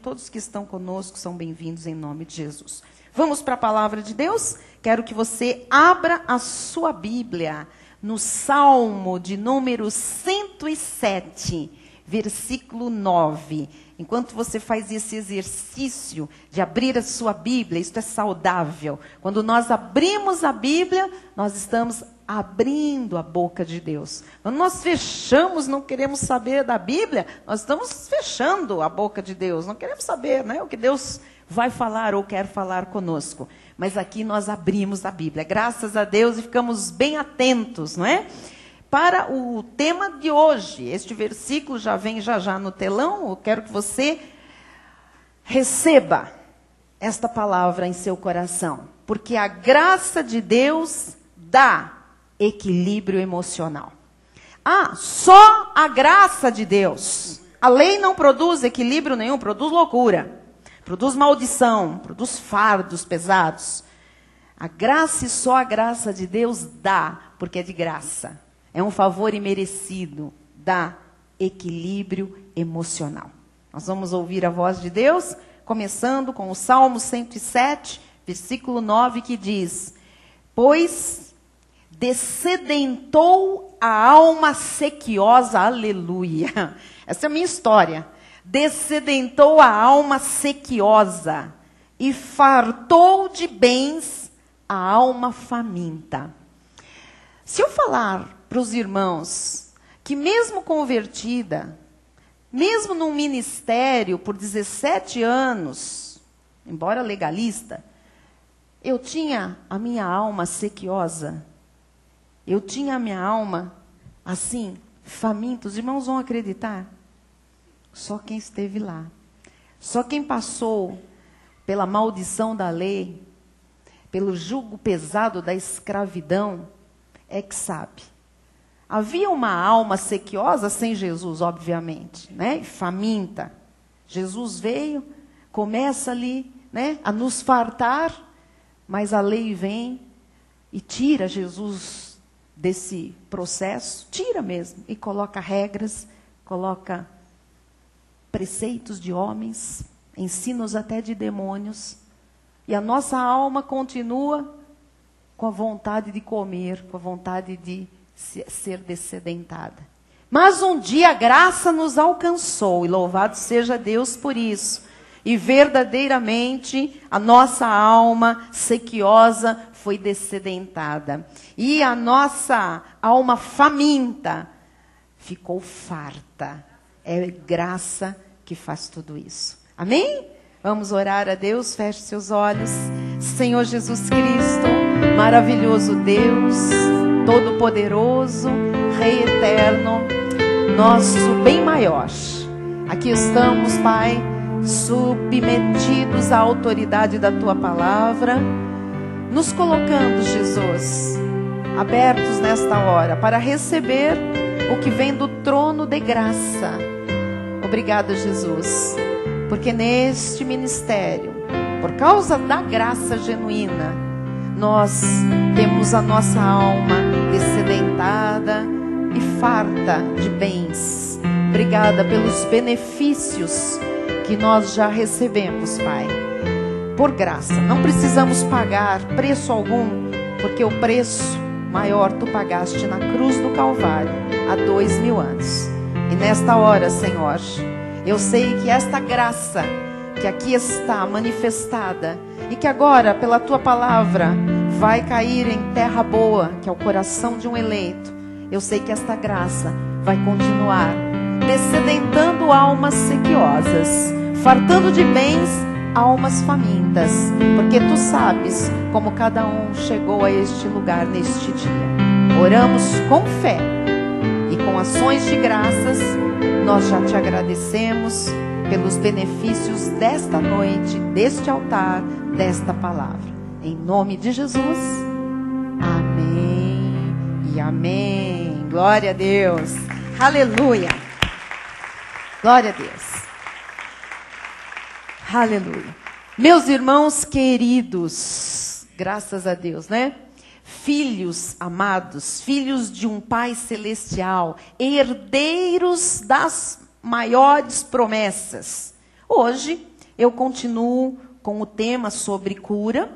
Todos que estão conosco são bem-vindos em nome de Jesus. Vamos para a palavra de Deus? Quero que você abra a sua Bíblia no Salmo de número 107, versículo 9. Enquanto você faz esse exercício de abrir a sua Bíblia, isso é saudável. Quando nós abrimos a Bíblia, nós estamos abrindo a boca de Deus. Quando nós fechamos, não queremos saber da Bíblia, nós estamos fechando a boca de Deus. Não queremos saber, né, o que Deus vai falar ou quer falar conosco. Mas aqui nós abrimos a Bíblia. Graças a Deus e ficamos bem atentos, não é? Para o tema de hoje, este versículo já vem já no telão. Eu quero que você receba esta palavra em seu coração. Porque a graça de Deus dá equilíbrio emocional. Só a graça de Deus. A lei não produz equilíbrio nenhum, produz loucura. Produz maldição, produz fardos pesados. A graça e só a graça de Deus dá, porque é de graça. É um favor imerecido, dá equilíbrio emocional. Nós vamos ouvir a voz de Deus, começando com o Salmo 107, versículo 9, que diz: Pois dessedentou a alma sequiosa, aleluia. Essa é a minha história. Dessedentou a alma sequiosa e fartou de bens a alma faminta. Se eu falar para os irmãos que mesmo convertida, mesmo num ministério por 17 anos, embora legalista, eu tinha a minha alma sequiosa, eu tinha a minha alma assim, faminta, os irmãos vão acreditar? Só quem esteve lá, só quem passou pela maldição da lei, pelo jugo pesado da escravidão, é que sabe. Havia uma alma sequiosa sem Jesus, obviamente, né? Faminta. Jesus veio, começa ali, né, a nos fartar, mas a lei vem e tira Jesus desse processo, tira mesmo, e coloca regras, coloca preceitos de homens, ensinos até de demônios, e a nossa alma continua com a vontade de comer, com a vontade de ser dessedentada. Mas um dia a graça nos alcançou, e louvado seja Deus por isso. E verdadeiramente a nossa alma sequiosa foi dessedentada. E a nossa alma faminta ficou farta. É graça que faz tudo isso. Amém? Vamos orar a Deus, feche seus olhos. Senhor Jesus Cristo, maravilhoso Deus, todo-poderoso, Rei eterno, nosso bem maior. Aqui estamos, Pai, submetidos à autoridade da Tua palavra, nos colocando, Jesus, abertos nesta hora, para receber o que vem do trono de graça. Obrigada, Jesus, porque neste ministério, por causa da graça genuína, nós temos a nossa alma dessedentada e farta de bens. Obrigada pelos benefícios que nós já recebemos, Pai. Por graça, não precisamos pagar preço algum, porque o preço maior tu pagaste na cruz do Calvário há 2000 anos. E nesta hora, Senhor, eu sei que esta graça que aqui está manifestada e que agora, pela Tua palavra, vai cair em terra boa, que é o coração de um eleito. Eu sei que esta graça vai continuar dessedentando almas sequiosas, fartando de bens almas famintas, porque Tu sabes como cada um chegou a este lugar neste dia. Oramos com fé e com ações de graças. Nós já Te agradecemos pelos benefícios desta noite, deste altar, desta palavra. Em nome de Jesus, amém e amém. Glória a Deus, aleluia. Glória a Deus, aleluia. Meus irmãos queridos, graças a Deus, né? Filhos amados, filhos de um Pai celestial, herdeiros das maiores promessas. Hoje eu continuo com o tema sobre cura,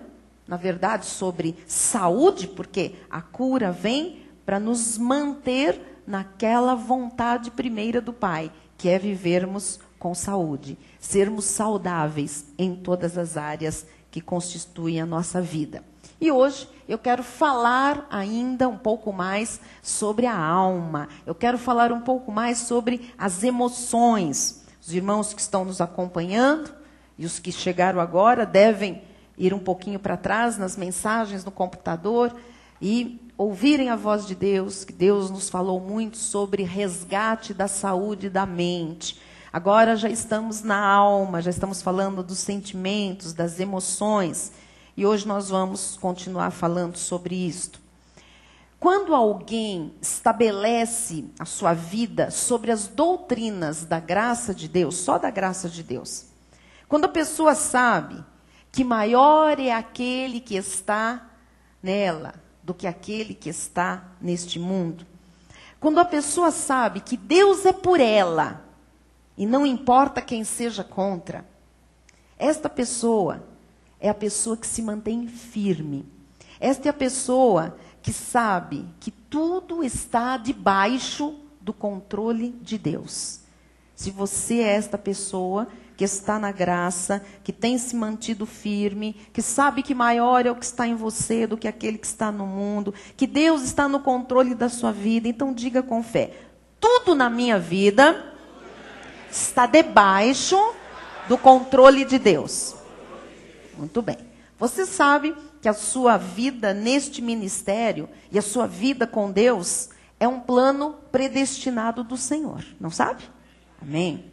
na verdade sobre saúde, porque a cura vem para nos manter naquela vontade primeira do Pai, que é vivermos com saúde, sermos saudáveis em todas as áreas que constituem a nossa vida. E hoje eu quero falar ainda um pouco mais sobre a alma. Eu quero falar um pouco mais sobre as emoções. Os irmãos que estão nos acompanhando e os que chegaram agora devem ir um pouquinho para trás nas mensagens no computador e ouvirem a voz de Deus, que Deus nos falou muito sobre resgate da saúde da mente. Agora já estamos na alma, já estamos falando dos sentimentos, das emoções. E hoje nós vamos continuar falando sobre isto. Quando alguém estabelece a sua vida sobre as doutrinas da graça de Deus, só da graça de Deus, quando a pessoa sabe que maior é aquele que está nela do que aquele que está neste mundo, quando a pessoa sabe que Deus é por ela, e não importa quem seja contra, esta pessoa é a pessoa que se mantém firme. Esta é a pessoa que sabe que tudo está debaixo do controle de Deus. Se você é esta pessoa que está na graça, que tem se mantido firme, que sabe que maior é o que está em você do que aquele que está no mundo, que Deus está no controle da sua vida, então diga com fé: tudo na minha vida está debaixo do controle de Deus. Muito bem. Você sabe que a sua vida neste ministério e a sua vida com Deus é um plano predestinado do Senhor, não sabe? Amém.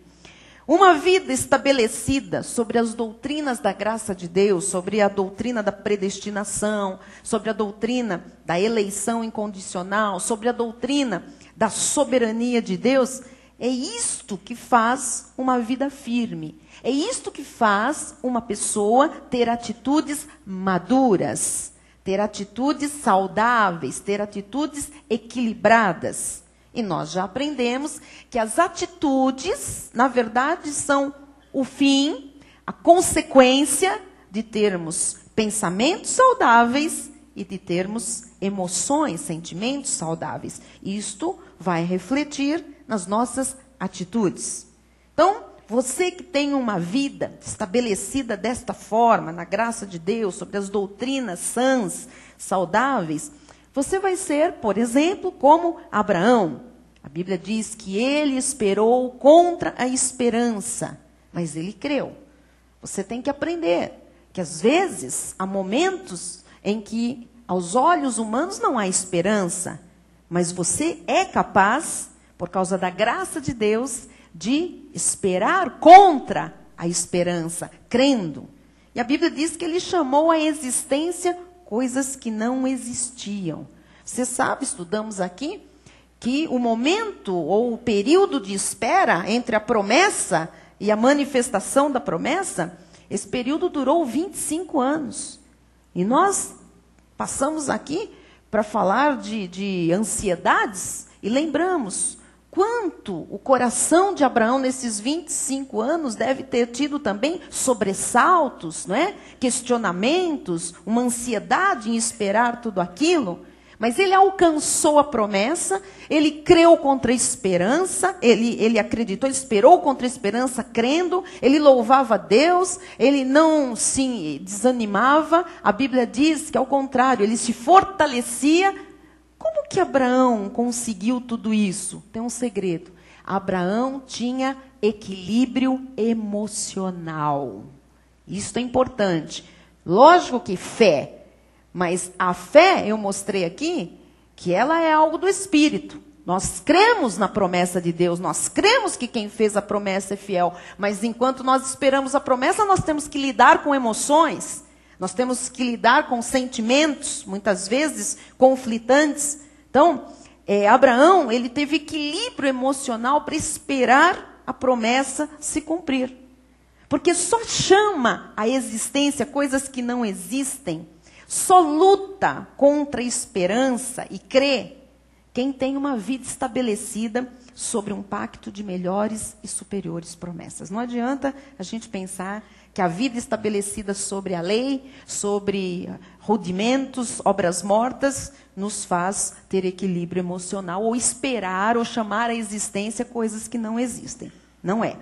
Uma vida estabelecida sobre as doutrinas da graça de Deus, sobre a doutrina da predestinação, sobre a doutrina da eleição incondicional, sobre a doutrina da soberania de Deus, é isto que faz uma vida firme. É isto que faz uma pessoa ter atitudes maduras, ter atitudes saudáveis, ter atitudes equilibradas. E nós já aprendemos que as atitudes, na verdade, são o fim, a consequência de termos pensamentos saudáveis e de termos emoções, sentimentos saudáveis. Isto vai refletir nas nossas atitudes. Então, você que tem uma vida estabelecida desta forma, na graça de Deus, sobre as doutrinas sãs, saudáveis, você vai ser, por exemplo, como Abraão. A Bíblia diz que ele esperou contra a esperança, mas ele creu. Você tem que aprender que às vezes há momentos em que aos olhos humanos não há esperança, mas você é capaz, por causa da graça de Deus, de esperar contra a esperança, crendo. E a Bíblia diz que ele chamou à existência coisas que não existiam. Você sabe, estudamos aqui, que o momento ou o período de espera entre a promessa e a manifestação da promessa, esse período durou 25 anos. E nós passamos aqui para falar de ansiedades e lembramos quanto o coração de Abraão nesses 25 anos deve ter tido também sobressaltos, não é? Questionamentos, uma ansiedade em esperar tudo aquilo. Mas ele alcançou a promessa, ele creu contra a esperança, ele acreditou, ele esperou contra a esperança, crendo, ele louvava a Deus, ele não se desanimava. A Bíblia diz que, ao contrário, ele se fortalecia. Como que Abraão conseguiu tudo isso? Tem um segredo. Abraão tinha equilíbrio emocional. Isso é importante. Lógico que fé. Mas a fé, eu mostrei aqui, que ela é algo do Espírito. Nós cremos na promessa de Deus, nós cremos que quem fez a promessa é fiel. Mas enquanto nós esperamos a promessa, nós temos que lidar com emoções. Nós temos que lidar com sentimentos, muitas vezes conflitantes. Então, Abraão, ele teve equilíbrio emocional para esperar a promessa se cumprir. Porque só chama à existência coisas que não existem. Só luta contra a esperança e crê quem tem uma vida estabelecida sobre um pacto de melhores e superiores promessas. Não adianta a gente pensar que a vida estabelecida sobre a lei, sobre rudimentos, obras mortas, nos faz ter equilíbrio emocional, ou esperar, ou chamar à existência coisas que não existem. Não é.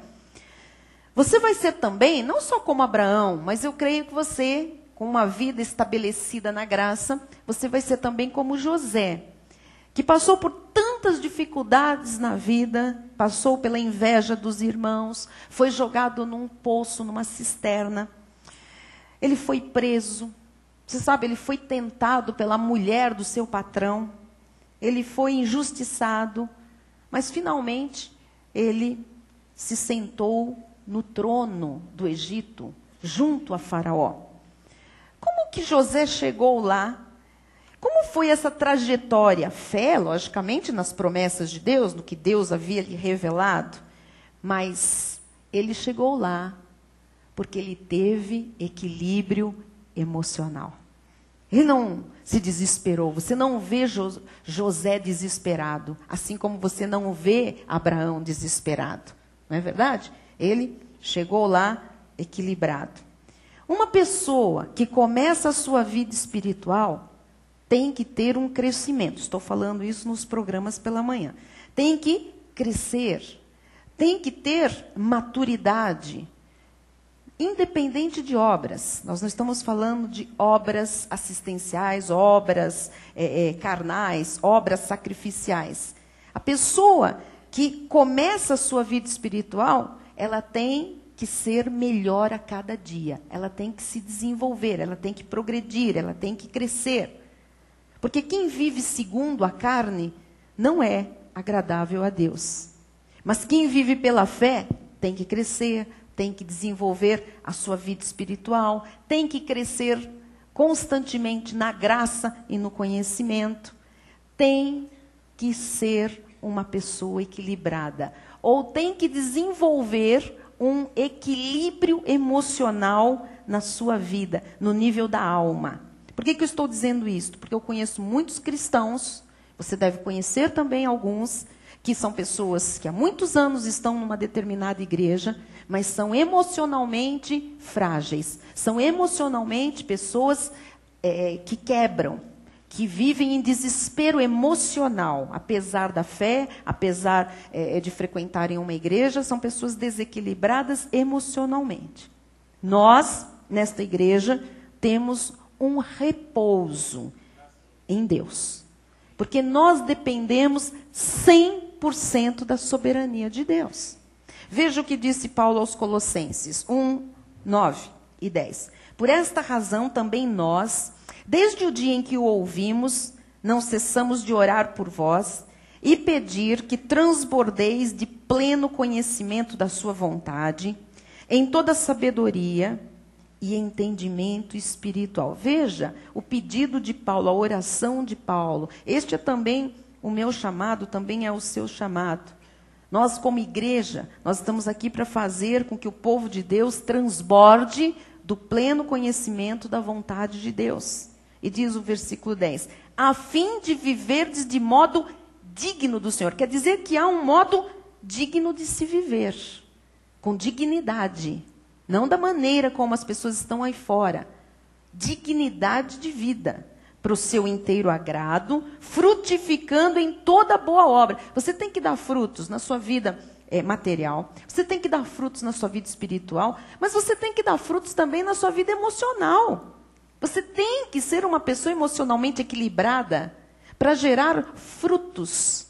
Você vai ser também, não só como Abraão, mas eu creio que você, com uma vida estabelecida na graça, você vai ser também como José, que passou por tantas dificuldades na vida, passou pela inveja dos irmãos, foi jogado num poço, numa cisterna. Ele foi preso. Você sabe, ele foi tentado pela mulher do seu patrão. Ele foi injustiçado. Mas, finalmente, ele se sentou no trono do Egito, junto a Faraó. Como que José chegou lá? Como foi essa trajetória? Fé, logicamente, nas promessas de Deus, no que Deus havia lhe revelado. Mas ele chegou lá porque ele teve equilíbrio emocional. Ele não se desesperou. Você não vê José desesperado, assim como você não vê Abraão desesperado. Não é verdade? Ele chegou lá equilibrado. Uma pessoa que começa a sua vida espiritual tem que ter um crescimento. Estou falando isso nos programas pela manhã. Tem que crescer. Tem que ter maturidade. Independente de obras. Nós não estamos falando de obras assistenciais, obras carnais, obras sacrificiais. A pessoa que começa a sua vida espiritual, ela tem que ser melhor a cada dia. Ela tem que se desenvolver, ela tem que progredir, ela tem que crescer. Porque quem vive segundo a carne não é agradável a Deus. Mas quem vive pela fé tem que crescer, tem que desenvolver a sua vida espiritual, tem que crescer constantemente na graça e no conhecimento, tem que ser uma pessoa equilibrada, ou tem que desenvolver um equilíbrio emocional na sua vida, no nível da alma. Por que eu estou dizendo isso? Porque eu conheço muitos cristãos, você deve conhecer também alguns, que são pessoas que há muitos anos estão numa determinada igreja, mas são emocionalmente frágeis. São emocionalmente pessoas que quebram, que vivem em desespero emocional. Apesar da fé, apesar de frequentarem uma igreja, são pessoas desequilibradas emocionalmente. Nós, nesta igreja, temos um repouso em Deus. Porque nós dependemos 100% da soberania de Deus. Veja o que disse Paulo aos Colossenses 1, 9 e 10. Por esta razão também nós, desde o dia em que o ouvimos, não cessamos de orar por vós e pedir que transbordeis de pleno conhecimento da sua vontade, em toda sabedoria e entendimento espiritual. Veja o pedido de Paulo, a oração de Paulo. Este é também o meu chamado, também é o seu chamado. Nós, como igreja, nós estamos aqui para fazer com que o povo de Deus transborde do pleno conhecimento da vontade de Deus. E diz o versículo 10, a fim de viverdes de modo digno do Senhor. Quer dizer que há um modo digno de se viver, com dignidade. Não da maneira como as pessoas estão aí fora. Dignidade de vida, para o seu inteiro agrado, frutificando em toda boa obra. Você tem que dar frutos na sua vida material, você tem que dar frutos na sua vida espiritual, mas você tem que dar frutos também na sua vida emocional. Você tem que ser uma pessoa emocionalmente equilibrada para gerar frutos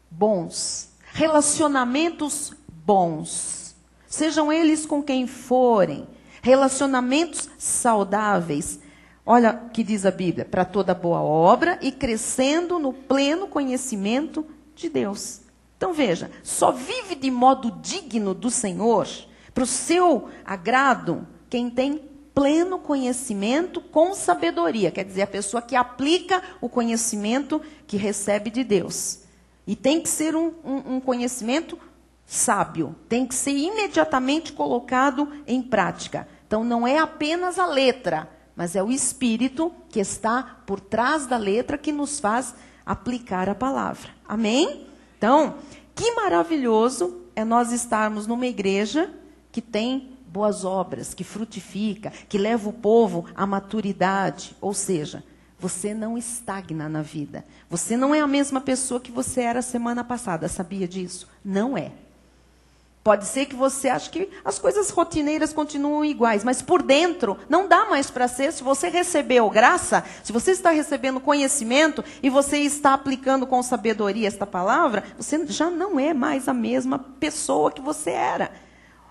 bons, relacionamentos bons. Sejam eles com quem forem, relacionamentos saudáveis. Olha o que diz a Bíblia, para toda boa obra e crescendo no pleno conhecimento de Deus. Então veja, só vive de modo digno do Senhor, para o seu agrado, quem tem pleno conhecimento com sabedoria. Quer dizer, a pessoa que aplica o conhecimento que recebe de Deus. E tem que ser um conhecimento sábio, tem que ser imediatamente colocado em prática. Então não é apenas a letra, mas é o Espírito que está por trás da letra que nos faz aplicar a palavra. Amém? Então, que maravilhoso é nós estarmos numa igreja que tem boas obras, que frutifica, que leva o povo à maturidade. Ou seja, você não estagna na vida. Você não é a mesma pessoa que você era semana passada. Sabia disso? Não é. Pode ser que você ache que as coisas rotineiras continuam iguais, mas por dentro não dá mais para ser. Se você recebeu graça, se você está recebendo conhecimento e você está aplicando com sabedoria esta palavra, você já não é mais a mesma pessoa que você era.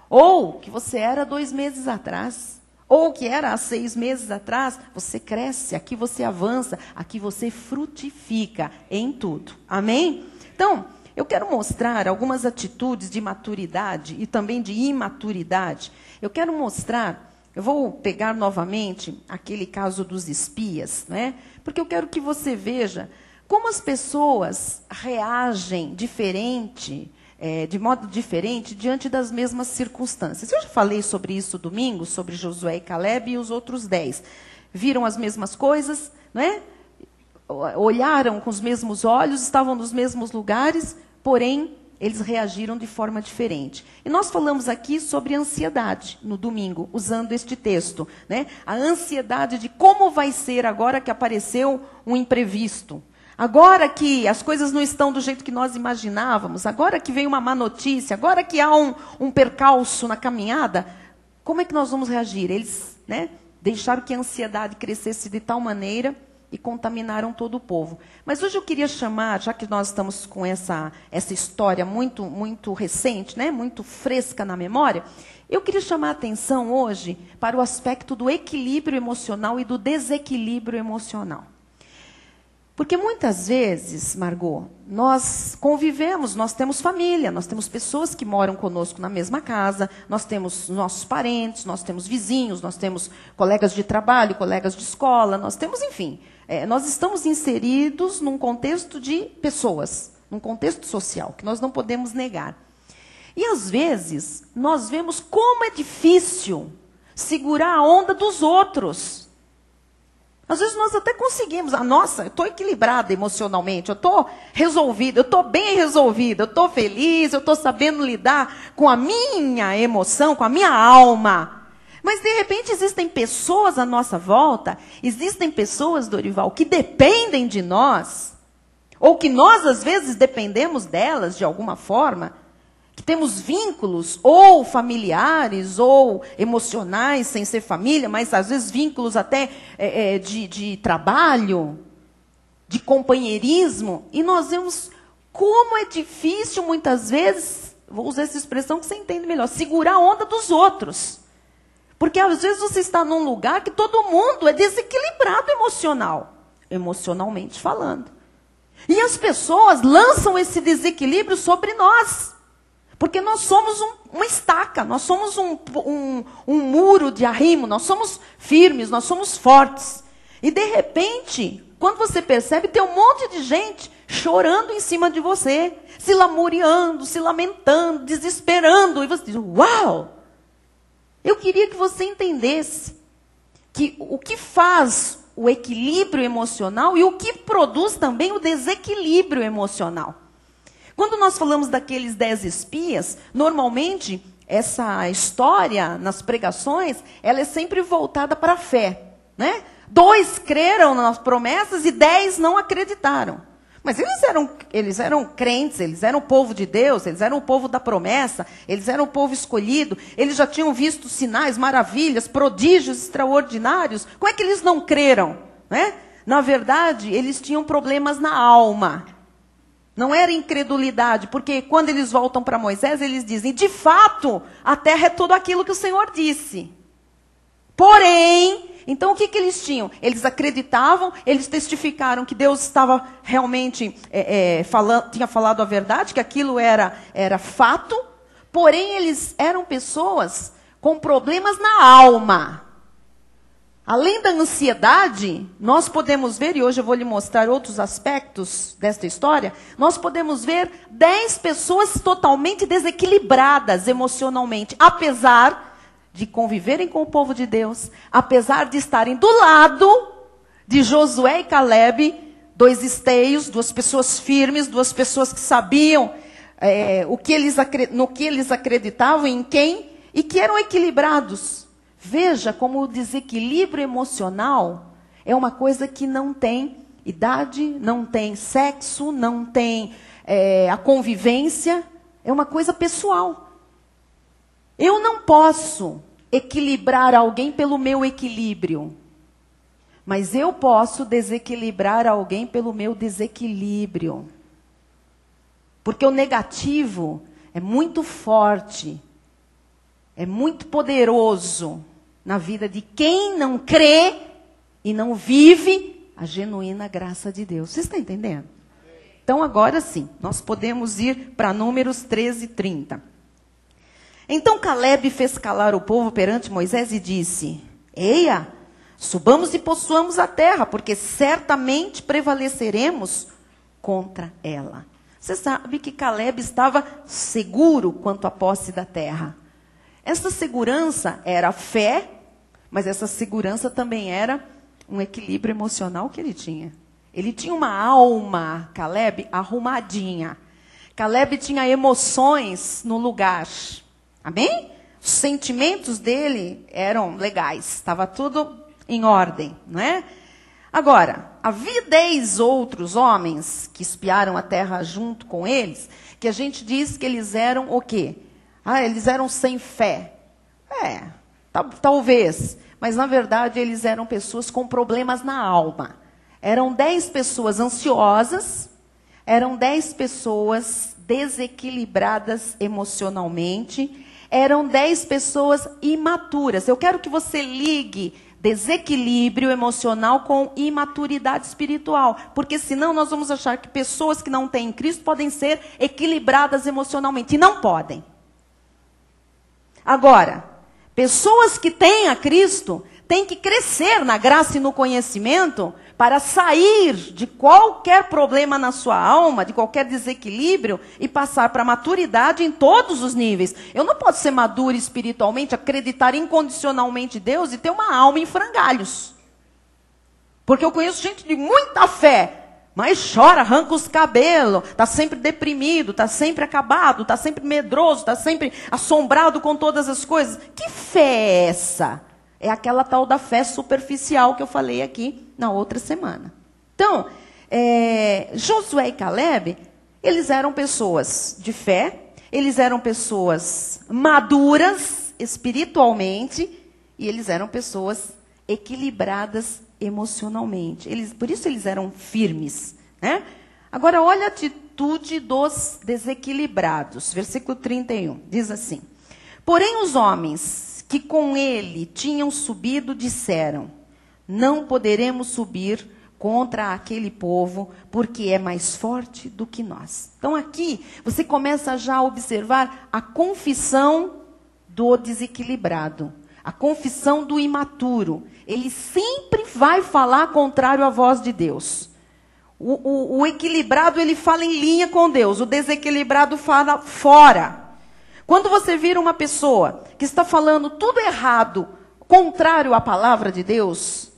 Ou que você era 2 meses atrás. Ou que era há 6 meses atrás. Você cresce, aqui você avança, aqui você frutifica em tudo. Amém? Então, eu quero mostrar algumas atitudes de maturidade e também de imaturidade. Eu quero mostrar, eu vou pegar novamente aquele caso dos espias, né? Porque eu quero que você veja como as pessoas reagem diferente, de modo diferente, diante das mesmas circunstâncias. Eu já falei sobre isso domingo, sobre Josué e Caleb e os outros 10. Viram as mesmas coisas, né? Olharam com os mesmos olhos, estavam nos mesmos lugares, porém, eles reagiram de forma diferente. E nós falamos aqui sobre ansiedade, no domingo, usando este texto, né? A ansiedade de como vai ser agora que apareceu um imprevisto. Agora que as coisas não estão do jeito que nós imaginávamos, agora que veio uma má notícia, agora que há um percalço na caminhada, como é que nós vamos reagir? Eles, né, deixaram que a ansiedade crescesse de tal maneira e contaminaram todo o povo. Mas hoje eu queria chamar, já que nós estamos com essa história muito recente, né, muito fresca na memória, eu queria chamar a atenção hoje para o aspecto do equilíbrio emocional e do desequilíbrio emocional. Porque muitas vezes, Margot, nós convivemos, nós temos família, nós temos pessoas que moram conosco na mesma casa, nós temos nossos parentes, nós temos vizinhos, nós temos colegas de trabalho, colegas de escola, nós temos, enfim, nós estamos inseridos num contexto de pessoas, num contexto social, que nós não podemos negar. E às vezes, nós vemos como é difícil segurar a onda dos outros. Às vezes nós até conseguimos. Nossa, eu estou equilibrada emocionalmente, eu estou resolvida, eu estou bem resolvida, eu estou feliz, eu estou sabendo lidar com a minha emoção, com a minha alma. Mas, de repente, existem pessoas à nossa volta, existem pessoas, Dorival, que dependem de nós, ou que nós, às vezes, dependemos delas de alguma forma, que temos vínculos, ou familiares, ou emocionais, sem ser família, mas às vezes vínculos até de trabalho, de companheirismo, e nós vemos como é difícil, muitas vezes, vou usar essa expressão que você entende melhor, segurar a onda dos outros. Porque às vezes você está num lugar que todo mundo é desequilibrado emocionalmente falando. E as pessoas lançam esse desequilíbrio sobre nós. Porque nós somos uma estaca, nós somos um muro de arrimo, nós somos firmes, nós somos fortes. E de repente, quando você percebe, tem um monte de gente chorando em cima de você, se lamuriando, se lamentando, desesperando. E você diz, uau! Eu queria que você entendesse que o que faz o equilíbrio emocional e o que produz também o desequilíbrio emocional. Quando nós falamos daqueles 10 espias, normalmente essa história nas pregações, ela é sempre voltada para a fé, né? 2 creram nas promessas e 10 não acreditaram. Mas eles eram crentes, eles eram o povo de Deus, eles eram o povo da promessa, eles eram o povo escolhido, eles já tinham visto sinais, maravilhas, prodígios extraordinários. Como é que eles não creram, né? Na verdade, eles tinham problemas na alma. Não era incredulidade, porque quando eles voltam para Moisés, eles dizem, de fato, a terra é tudo aquilo que o Senhor disse. Porém, então o que eles tinham? Eles acreditavam, eles testificaram que Deus estava realmente tinha falado a verdade, que aquilo era fato, porém eles eram pessoas com problemas na alma. Além da ansiedade, nós podemos ver, e hoje eu vou lhe mostrar outros aspectos desta história, nós podemos ver 10 pessoas totalmente desequilibradas emocionalmente, apesar de conviverem com o povo de Deus, apesar de estarem do lado de Josué e Caleb, 2 esteios, 2 pessoas firmes, 2 pessoas que sabiam no que eles acreditavam, em quem, e que eram equilibrados. Veja como o desequilíbrio emocional é uma coisa que não tem idade, não tem sexo, não tem a convivência, é uma coisa pessoal. Eu não posso equilibrar alguém pelo meu equilíbrio, mas eu posso desequilibrar alguém pelo meu desequilíbrio. Porque o negativo é muito forte, é muito poderoso na vida de quem não crê e não vive a genuína graça de Deus. Você está entendendo? Então agora sim, nós podemos ir para Números 13:30. Então Caleb fez calar o povo perante Moisés e disse: Eia, subamos e possuamos a terra, porque certamente prevaleceremos contra ela. Você sabe que Caleb estava seguro quanto à posse da terra. Essa segurança era fé, mas essa segurança também era um equilíbrio emocional que ele tinha. Ele tinha uma alma, Caleb, arrumadinha. Caleb tinha emoções no lugar. Amém? Os sentimentos dele eram legais. Estava tudo em ordem, não é? Agora, havia 10 outros homens que espiaram a terra junto com eles, que a gente diz que eles eram o quê? Eles eram sem fé. Talvez. Mas, na verdade, eles eram pessoas com problemas na alma. Eram 10 pessoas ansiosas, eram 10 pessoas desequilibradas emocionalmente, eram 10 pessoas imaturas. Eu quero que você ligue desequilíbrio emocional com imaturidade espiritual. Porque senão nós vamos achar que pessoas que não têm Cristo podem ser equilibradas emocionalmente. E não podem. Agora, pessoas que têm a Cristo têm que crescer na graça e no conhecimento para sair de qualquer problema na sua alma, de qualquer desequilíbrio e passar para a maturidade em todos os níveis. Eu não posso ser maduro espiritualmente, acreditar incondicionalmente em Deus e ter uma alma em frangalhos. Porque eu conheço gente de muita fé, mas chora, arranca os cabelos, está sempre deprimido, está sempre acabado, está sempre medroso, está sempre assombrado com todas as coisas. Que fé é essa? É aquela tal da fé superficial que eu falei aqui na outra semana. Então, Josué e Caleb, eles eram pessoas de fé, eles eram pessoas maduras espiritualmente e eles eram pessoas equilibradas emocionalmente. Por isso eles eram firmes, né? Agora, olha a atitude dos desequilibrados. Versículo 31, diz assim: Porém os homens que com ele tinham subido disseram: Não poderemos subir contra aquele povo, porque é mais forte do que nós. Então aqui você começa já a observar a confissão do desequilibrado, a confissão do imaturo. Ele sempre vai falar contrário à voz de Deus. O equilibrado, ele fala em linha com Deus, o desequilibrado fala fora. Quando você vira uma pessoa que está falando tudo errado, contrário à palavra de Deus,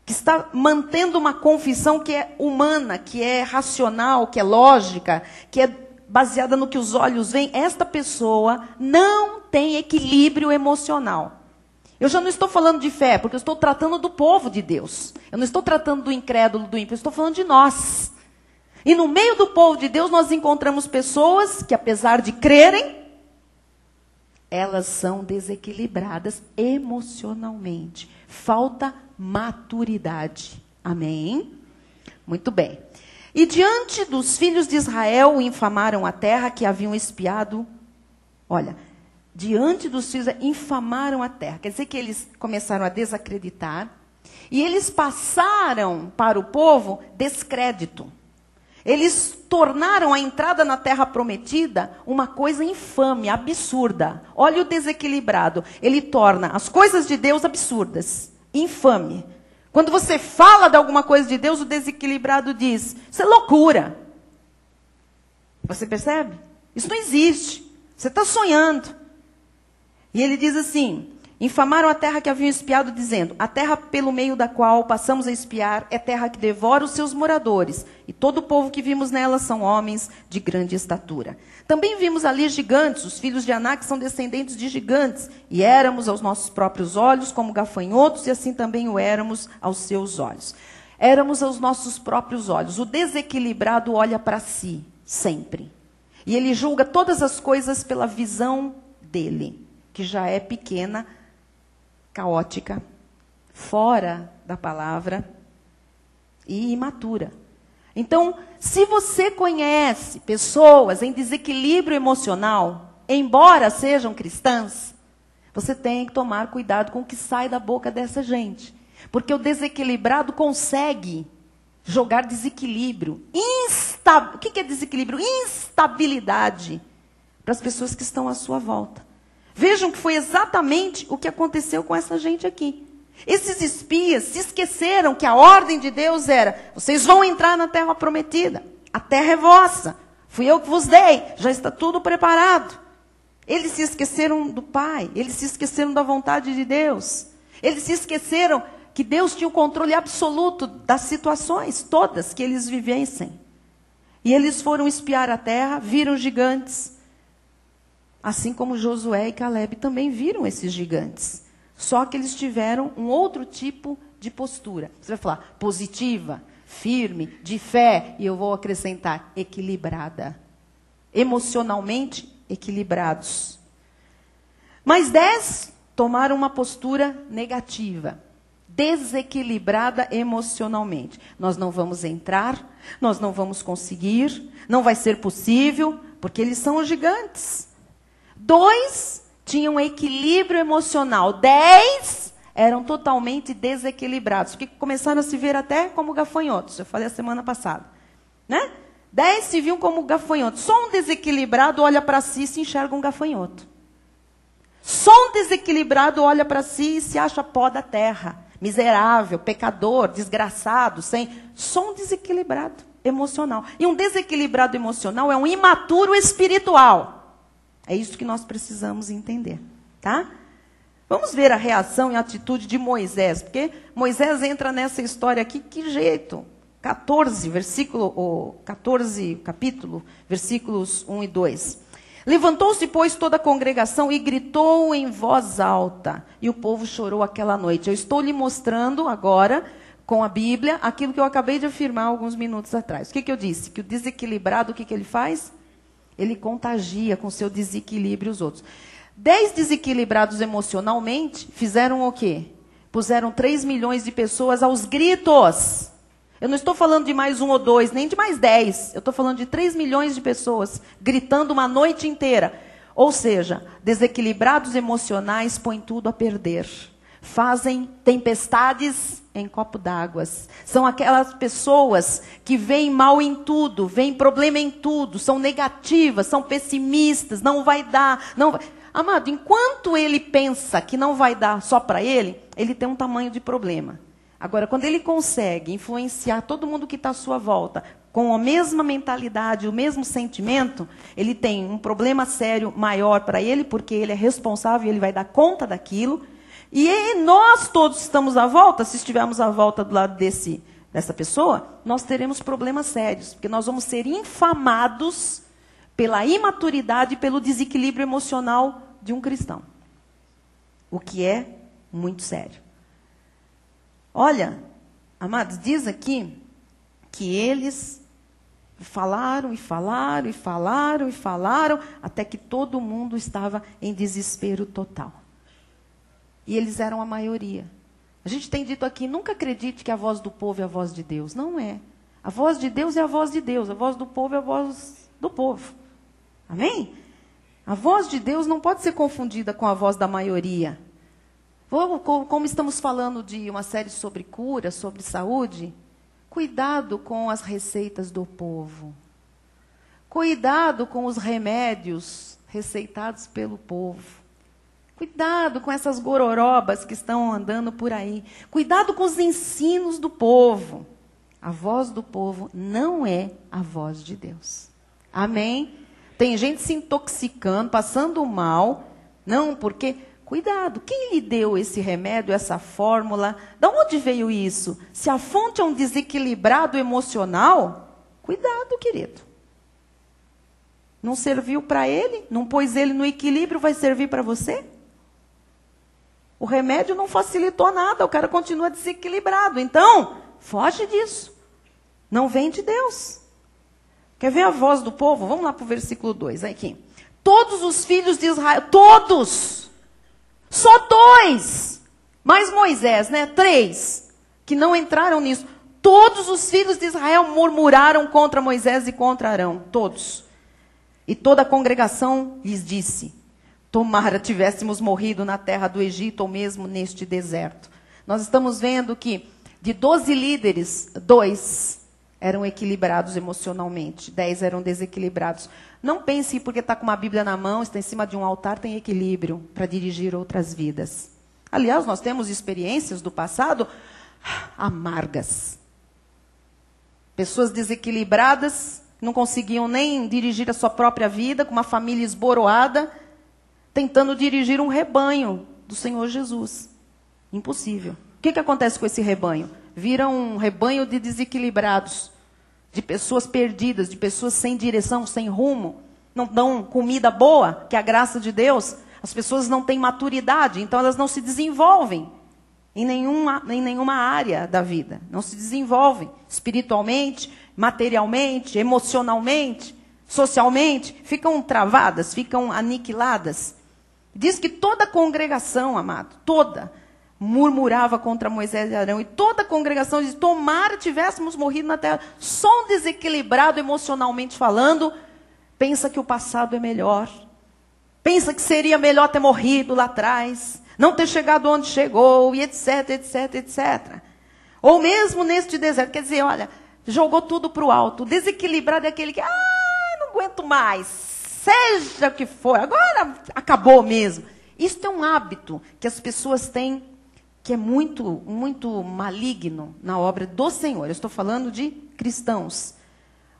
que está mantendo uma confissão que é humana, que é racional, que é lógica, que é baseada no que os olhos veem, esta pessoa não tem equilíbrio emocional. Eu já não estou falando de fé, porque eu estou tratando do povo de Deus. Eu não estou tratando do incrédulo, do ímpio, eu estou falando de nós. E no meio do povo de Deus nós encontramos pessoas que, apesar de crerem, elas são desequilibradas emocionalmente. Falta maturidade. Amém? Muito bem. E diante dos filhos de Israel infamaram a terra que haviam espiado. Olha, diante dos filhos infamaram a terra. Quer dizer que eles começaram a desacreditar. E eles passaram para o povo descrédito. Eles tornaram a entrada na terra prometida uma coisa infame, absurda. Olha o desequilibrado. Ele torna as coisas de Deus absurdas, infame. Quando você fala de alguma coisa de Deus, o desequilibrado diz: isso é loucura. Você percebe? Isso não existe. Você está sonhando. E ele diz assim, Infamaram a terra que haviam espiado, dizendo: a terra pelo meio da qual passamos a espiar é terra que devora os seus moradores, e todo o povo que vimos nela são homens de grande estatura. Também vimos ali gigantes, os filhos de Anak são descendentes de gigantes, e éramos aos nossos próprios olhos como gafanhotos, e assim também o éramos aos seus olhos. Éramos aos nossos próprios olhos. O desequilibrado olha para si, sempre. E ele julga todas as coisas pela visão dele, que já é pequena, caótica, fora da palavra e imatura. Então, se você conhece pessoas em desequilíbrio emocional, embora sejam cristãs, você tem que tomar cuidado com o que sai da boca dessa gente. Porque o desequilibrado consegue jogar desequilíbrio. O que é desequilíbrio? Instabilidade para as pessoas que estão à sua volta. Vejam que foi exatamente o que aconteceu com essa gente aqui. Esses espias se esqueceram que a ordem de Deus era: vocês vão entrar na terra prometida. A terra é vossa. Fui eu que vos dei. Já está tudo preparado. Eles se esqueceram do Pai. Eles se esqueceram da vontade de Deus. Eles se esqueceram que Deus tinha o controle absoluto das situações todas que eles vivessem. E eles foram espiar a terra, viram gigantes. Assim como Josué e Caleb também viram esses gigantes. Só que eles tiveram um outro tipo de postura. Você vai falar positiva, firme, de fé. E eu vou acrescentar equilibrada. Emocionalmente equilibrados. Mas 10 tomaram uma postura negativa. Desequilibrada emocionalmente. Nós não vamos entrar, nós não vamos conseguir, não vai ser possível, porque eles são os gigantes. 2 tinham equilíbrio emocional. 10 eram totalmente desequilibrados, porque começaram a se ver até como gafanhotos. Eu falei a semana passada. Né? 10 se viam como gafanhotos. Só um desequilibrado olha para si e se enxerga um gafanhoto. Só um desequilibrado olha para si e se acha pó da terra. Miserável, pecador, desgraçado, só um desequilibrado emocional. E um desequilibrado emocional é um imaturo espiritual. É isso que nós precisamos entender, tá? Vamos ver a reação e a atitude de Moisés, porque Moisés entra nessa história aqui, que jeito? 14, capítulo, versículos 1 e 2. Levantou-se, pois, toda a congregação e gritou em voz alta, e o povo chorou aquela noite. Eu estou lhe mostrando agora, com a Bíblia, aquilo que eu acabei de afirmar alguns minutos atrás. O que eu disse? Que o desequilibrado, o que ele faz? Ele contagia com seu desequilíbrio os outros. 10 desequilibrados emocionalmente fizeram o quê? Puseram 3 milhões de pessoas aos gritos. Eu não estou falando de mais 1 ou 2, nem de mais 10. Eu estou falando de 3 milhões de pessoas gritando uma noite inteira. Ou seja, desequilibrados emocionais põem tudo a perder. Fazem tempestades em copo d'água. São aquelas pessoas que veem mal em tudo, veem problema em tudo, são negativas, são pessimistas, não vai dar. Não vai. Amado, enquanto ele pensa que não vai dar só para ele, ele tem um tamanho de problema. Agora, quando ele consegue influenciar todo mundo que está à sua volta com a mesma mentalidade, o mesmo sentimento, ele tem um problema sério maior para ele, porque ele é responsável e ele vai dar conta daquilo. E nós todos estamos à volta, se estivermos à volta do lado dessa pessoa, nós teremos problemas sérios, porque nós vamos ser infamados pela imaturidade e pelo desequilíbrio emocional de um cristão. O que é muito sério. Olha, amados, diz aqui que eles falaram e falaram e falaram e falaram, até que todo mundo estava em desespero total. E eles eram a maioria. A gente tem dito aqui, nunca acredite que a voz do povo é a voz de Deus. Não é. A voz de Deus é a voz de Deus. A voz do povo é a voz do povo. Amém? A voz de Deus não pode ser confundida com a voz da maioria. Como estamos falando de uma série sobre cura, sobre saúde, cuidado com as receitas do povo. Cuidado com os remédios receitados pelo povo. Cuidado com essas gororobas que estão andando por aí. Cuidado com os ensinos do povo. A voz do povo não é a voz de Deus. Amém? Tem gente se intoxicando, passando mal. Não, porque Cuidado, quem lhe deu esse remédio, essa fórmula? De onde veio isso? Se a fonte é um desequilibrado emocional, cuidado, querido. Não serviu para ele? Não pôs ele no equilíbrio, vai servir para você? O remédio não facilitou nada, o cara continua desequilibrado. Então, foge disso. Não vem de Deus. Quer ver a voz do povo? Vamos lá para o versículo 2, aqui. Todos os filhos de Israel, todos, só 2, mais Moisés, 3, que não entraram nisso. Todos os filhos de Israel murmuraram contra Moisés e contra Arão, todos. E toda a congregação lhes disse: tomara tivéssemos morrido na terra do Egito ou mesmo neste deserto. Nós estamos vendo que de 12 líderes, 2 eram equilibrados emocionalmente, 10 eram desequilibrados. Não pense porque está com uma Bíblia na mão, está em cima de um altar, tem equilíbrio para dirigir outras vidas. Aliás, nós temos experiências do passado amargas. Pessoas desequilibradas, não conseguiam nem dirigir a sua própria vida, com uma família esboroada, tentando dirigir um rebanho do Senhor Jesus. Impossível. O que acontece com esse rebanho? Vira um rebanho de desequilibrados, de pessoas perdidas, de pessoas sem direção, sem rumo. Não dão comida boa, que é a graça de Deus. As pessoas não têm maturidade, então elas não se desenvolvem em nenhuma área da vida. Não se desenvolvem espiritualmente, materialmente, emocionalmente, socialmente. Ficam travadas, ficam aniquiladas. Diz que toda a congregação, amado, toda, murmurava contra Moisés e Arão. E toda a congregação diz: tomara tivéssemos morrido na terra. Só um desequilibrado emocionalmente falando, pensa que o passado é melhor. Pensa que seria melhor ter morrido lá atrás, não ter chegado onde chegou, e etc, etc, etc. Ou mesmo neste deserto. Quer dizer, olha, jogou tudo para o alto. O desequilibrado é aquele que, não aguento mais, seja o que for, agora acabou mesmo. Isso é um hábito que as pessoas têm, que é muito, muito maligno na obra do Senhor. Eu estou falando de cristãos.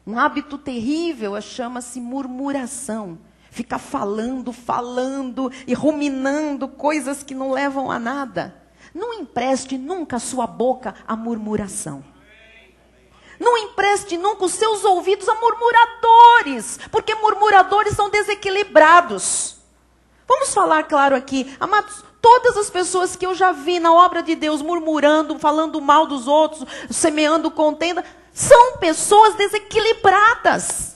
Um hábito terrível chama-se murmuração. Ficar falando e ruminando coisas que não levam a nada. Não empreste nunca a sua boca à murmuração. Não empreste nunca os seus ouvidos a murmuradores, porque murmuradores são desequilibrados. Vamos falar claro aqui, amados, todas as pessoas que eu já vi na obra de Deus murmurando, falando mal dos outros, semeando contenda, são pessoas desequilibradas.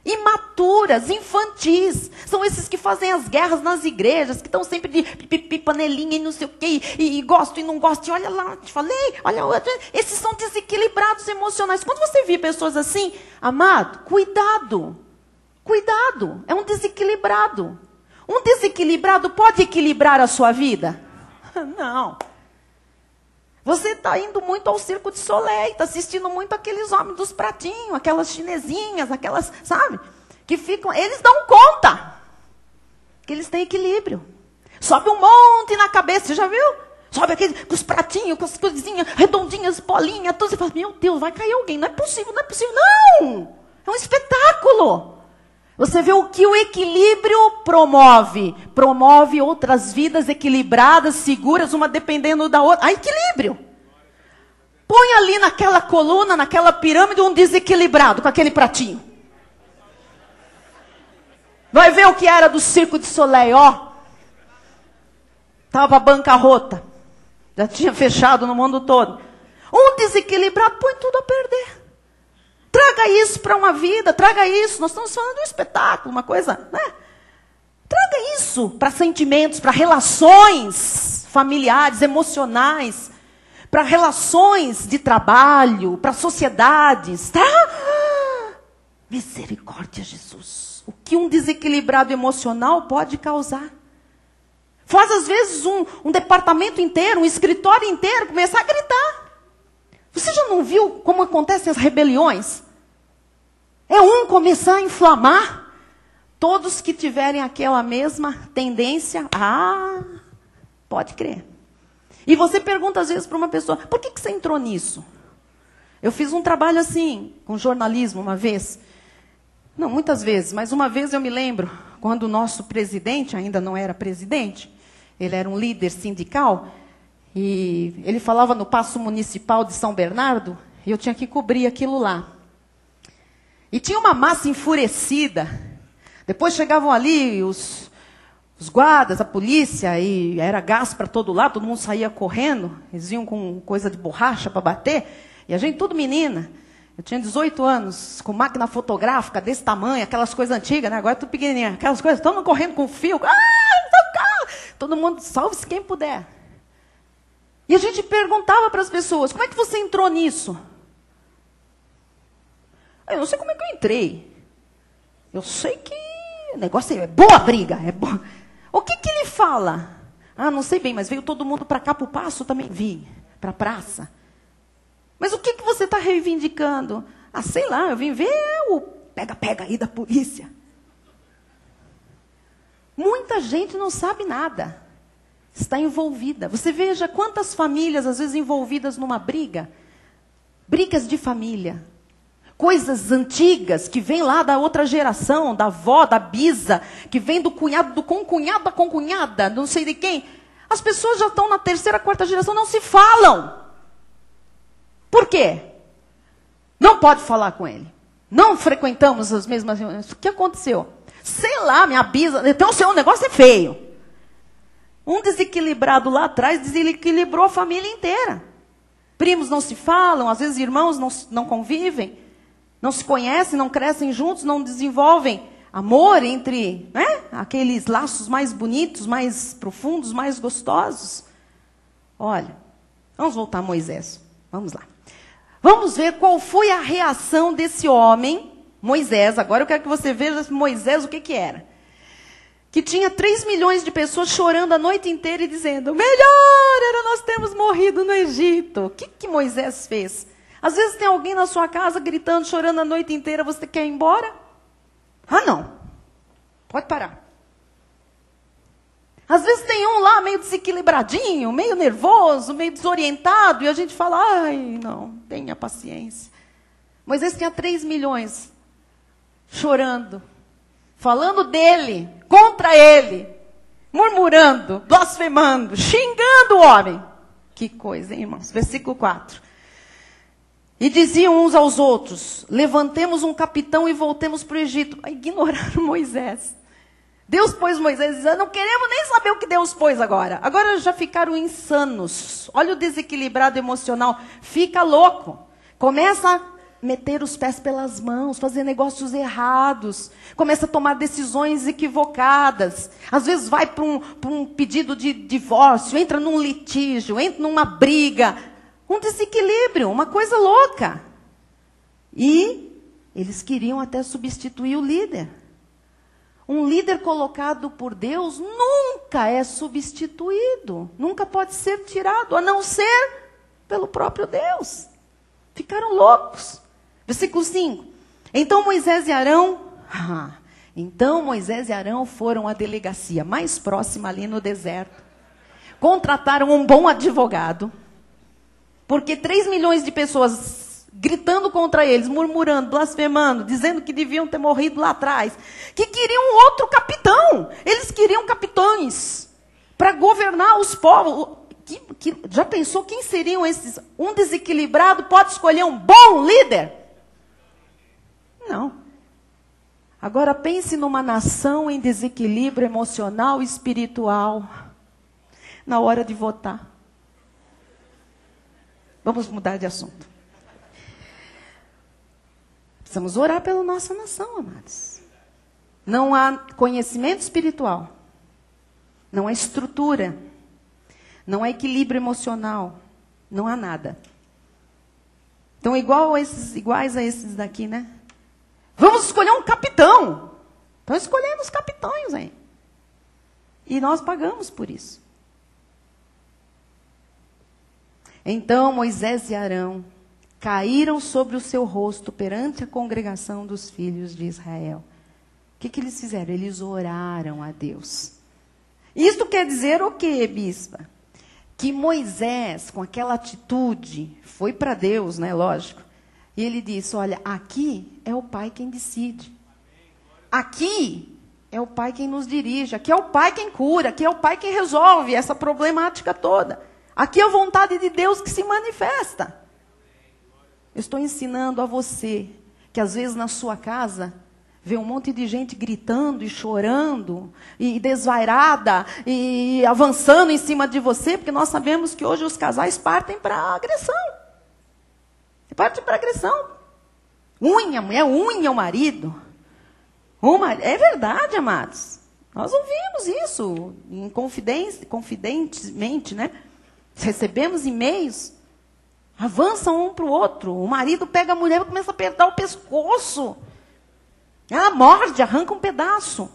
Imaturas, infantis. São esses que fazem as guerras nas igrejas, que estão sempre de pipi, panelinha e não sei o quê, e gosto e não gosto, e olha lá, te falei, olha outro. Esses são desequilibrados emocionais. Quando você vê pessoas assim, amado, cuidado. Cuidado, é um desequilibrado. Um desequilibrado pode equilibrar a sua vida? Não. Você está indo muito ao Circo de Soleil, está assistindo muito aqueles homens dos pratinhos, aquelas chinesinhas, aquelas, sabe? Que ficam, eles dão conta. Que eles têm equilíbrio. Sobe um monte na cabeça, você já viu? Sobe aqueles, com os pratinhos, com as coisinhas redondinhas, bolinhas, tudo. Você fala, meu Deus, vai cair alguém. Não é possível, não é possível. Não! É um espetáculo. Você vê o que o equilíbrio promove. Promove outras vidas equilibradas, seguras, uma dependendo da outra. Há equilíbrio. Põe ali naquela coluna, naquela pirâmide, um desequilibrado com aquele pratinho. Vai ver o que era do Circo de Soleil, ó. Estava bancarrota. Já tinha fechado no mundo todo. Um desequilibrado põe tudo a perder. Traga isso para uma vida, traga isso. Nós estamos falando de um espetáculo, uma coisa, né? Traga isso para sentimentos, para relações familiares, emocionais, para relações de trabalho, para sociedades, tá? Misericórdia, Jesus. O que um desequilibrado emocional pode causar? Faz, às vezes, um departamento inteiro, um escritório inteiro começar a gritar. Você já não viu como acontecem as rebeliões? É um começar a inflamar. Todos que tiverem aquela mesma tendência, pode crer. E você pergunta às vezes para uma pessoa, por que você entrou nisso? Eu fiz um trabalho assim, com jornalismo uma vez. Não, muitas vezes, mas uma vez eu me lembro, quando o nosso presidente ainda não era presidente, Ele era um líder sindical. E ele falava no Paço Municipal de São Bernardo. E eu tinha que cobrir aquilo lá. E tinha uma massa enfurecida. Depois chegavam ali os guardas, a polícia, e era gás para todo lado, todo mundo saía correndo. Eles iam com coisa de borracha para bater. E a gente tudo menina. Eu tinha 18 anos, com máquina fotográfica desse tamanho, aquelas coisas antigas, né? Agora é tudo pequenininha. Aquelas coisas, todo mundo correndo com fio. Todo mundo, salve-se quem puder. E a gente perguntava para as pessoas, como é que você entrou nisso? Eu não sei como é que eu entrei. Eu sei que o negócio é boa a briga. É boa. O que ele fala? Ah, não sei bem, mas veio todo mundo para cá, para o Paço, também vim. Para a praça. Mas o que você está reivindicando? Ah, sei lá, eu vim ver o pega-pega aí da polícia. Muita gente não sabe nada. Está envolvida. Você veja quantas famílias, às vezes, envolvidas numa briga. Brigas de família. Coisas antigas que vêm lá da outra geração, da avó, da bisa, que vem do cunhado, do concunhado, da concunhada, não sei de quem. As pessoas já estão na terceira, quarta geração, não se falam. Por quê? Não pode falar com ele. Não frequentamos as mesmas reuniões. O que aconteceu? Sei lá, minha bisa, então o seu negócio é feio. Um desequilibrado lá atrás desequilibrou a família inteira. Primos não se falam, às vezes irmãos não convivem, não se conhecem, não crescem juntos, não desenvolvem amor entre, né, aqueles laços mais bonitos, mais profundos, mais gostosos. Olha, vamos voltar a Moisés. Vamos lá. Vamos ver qual foi a reação desse homem, Moisés. Agora eu quero que você veja Moisés, o que era. Que tinha 3 milhões de pessoas chorando a noite inteira e dizendo, melhor era nós termos morrido no Egito. O que Moisés fez? Às vezes tem alguém na sua casa gritando, chorando a noite inteira, você quer ir embora? Ah, não. Pode parar. Às vezes tem um lá meio desequilibradinho, meio nervoso, meio desorientado, e a gente fala, ai, não, tenha paciência. Moisés tinha 3 milhões chorando, falando dele, contra ele, murmurando, blasfemando, xingando o homem. Que coisa, hein, irmãos? Versículo 4. E diziam uns aos outros, levantemos um capitão e voltemos para o Egito. Ignoraram Moisés. Deus pôs Moisés e disse, não queremos nem saber o que Deus pôs agora. Agora já ficaram insanos. Olha o desequilibrado emocional. Fica louco. Começa a meter os pés pelas mãos, fazer negócios errados. Começa a tomar decisões equivocadas. Às vezes vai para um pedido de divórcio, entra num litígio, entra numa briga. Um desequilíbrio, uma coisa louca. E eles queriam até substituir o líder. Um líder colocado por Deus nunca é substituído. Nunca pode ser tirado, a não ser pelo próprio Deus. Ficaram loucos. Versículo 5. Então Moisés e Arão foram à delegacia mais próxima ali no deserto. Contrataram um bom advogado. Porque 3 milhões de pessoas gritando contra eles, murmurando, blasfemando, dizendo que deviam ter morrido lá atrás, que queriam outro capitão. Eles queriam capitães para governar os povos. Já pensou quem seriam esses? Um desequilibrado pode escolher um bom líder? Não. Agora pense numa nação em desequilíbrio emocional e espiritual na hora de votar. Vamos mudar de assunto. Precisamos orar pela nossa nação, amados. Não há conhecimento espiritual. Não há estrutura. Não há equilíbrio emocional. Não há nada. Então, iguais a esses daqui, né? Vamos escolher um capitão. Então, escolhemos capitães aí. E nós pagamos por isso. Então, Moisés e Arão caíram sobre o seu rosto perante a congregação dos filhos de Israel. O que eles fizeram? Eles oraram a Deus. Isto quer dizer o quê, bispa? Que Moisés, com aquela atitude, foi para Deus, né? Lógico. E ele disse, olha, aqui é o pai quem decide. Aqui é o Pai quem nos dirige, aqui é o Pai quem cura, aqui é o Pai quem resolve essa problemática toda. Aqui é a vontade de Deus que se manifesta. Eu estou ensinando a você que às vezes na sua casa vê um monte de gente gritando e chorando, e desvairada, e avançando em cima de você, porque nós sabemos que hoje os casais partem para a agressão. Partem para a agressão. Unha, mulher unha o marido. É verdade, amados. Nós ouvimos isso confidentemente, né? Recebemos e-mails. Avançam um para o outro. O marido pega a mulher e começa a apertar o pescoço. Ela morde, arranca um pedaço.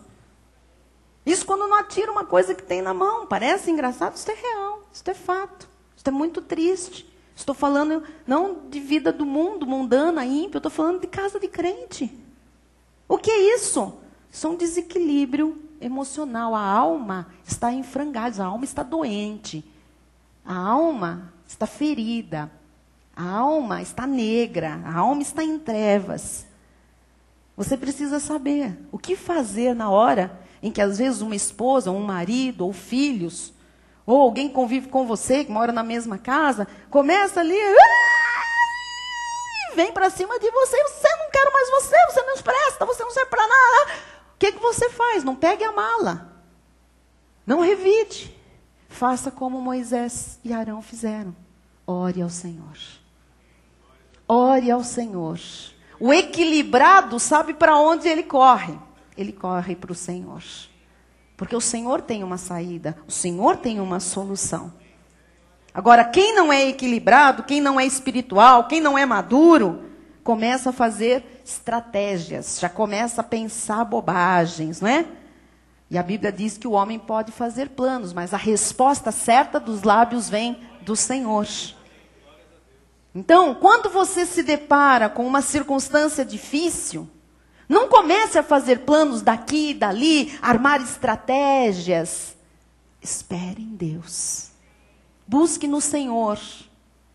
Isso quando não atira uma coisa que tem na mão. Parece engraçado, isso é real, isso é fato. Isso é muito triste. Estou falando não de vida do mundo, mundana, ímpio, eu estou falando de casa de crente. O que é isso? Isso é um desequilíbrio emocional. A alma está em frangalhos, a alma está doente. A alma está ferida. A alma está negra, a alma está em trevas. Você precisa saber o que fazer na hora em que às vezes uma esposa, um marido, ou filhos, ou alguém convive com você, que mora na mesma casa, começa ali, vem para cima de você, você não quer mais você não presta, você não serve para nada. O que você faz? Não pegue a mala. Não revide. Faça como Moisés e Arão fizeram. Ore ao Senhor. Ore ao Senhor. O equilibrado sabe para onde ele corre. Ele corre para o Senhor. Porque o Senhor tem uma saída. O Senhor tem uma solução. Agora, quem não é equilibrado, quem não é espiritual, quem não é maduro, começa a fazer estratégias. Já começa a pensar bobagens, não é? E a Bíblia diz que o homem pode fazer planos, mas a resposta certa dos lábios vem do Senhor. Então, quando você se depara com uma circunstância difícil, não comece a fazer planos daqui e dali, armar estratégias. Espere em Deus. Busque no Senhor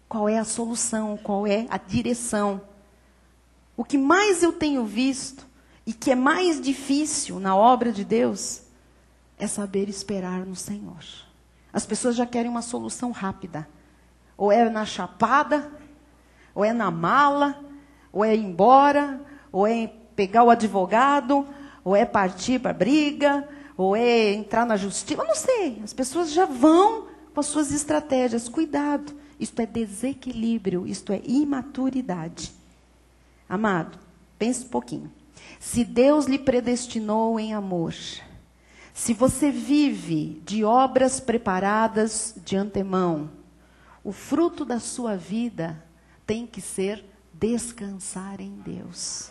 qual é a solução, qual é a direção. O que mais eu tenho visto e que é mais difícil na obra de Deus é saber esperar no Senhor. As pessoas já querem uma solução rápida. Ou é na chapada, ou é na mala, ou é ir embora, ou é pegar o advogado, ou é partir para a briga, ou é entrar na justiça. Eu não sei, as pessoas já vão com as suas estratégias. Cuidado, isto é desequilíbrio, isto é imaturidade. Amado, pense um pouquinho. Se Deus lhe predestinou em amor, se você vive de obras preparadas de antemão, o fruto da sua vida tem que ser descansar em Deus.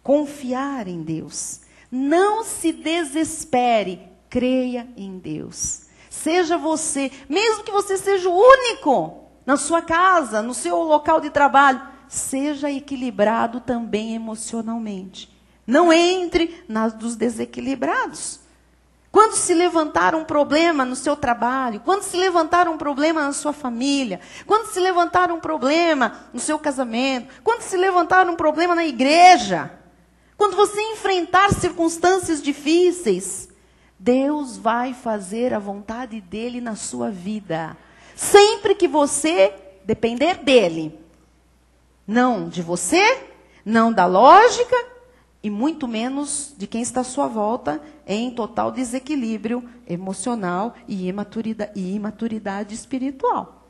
Confiar em Deus. Não se desespere, creia em Deus. Seja você, mesmo que você seja o único na sua casa, no seu local de trabalho, seja equilibrado também emocionalmente. Não entre nas dos desequilibrados. Quando se levantar um problema no seu trabalho, quando se levantar um problema na sua família, quando se levantar um problema no seu casamento, quando se levantar um problema na igreja, quando você enfrentar circunstâncias difíceis, Deus vai fazer a vontade dele na sua vida. Sempre que você depender dele. Não de você, não da lógica, e muito menos de quem está à sua volta em total desequilíbrio emocional e imaturidade espiritual.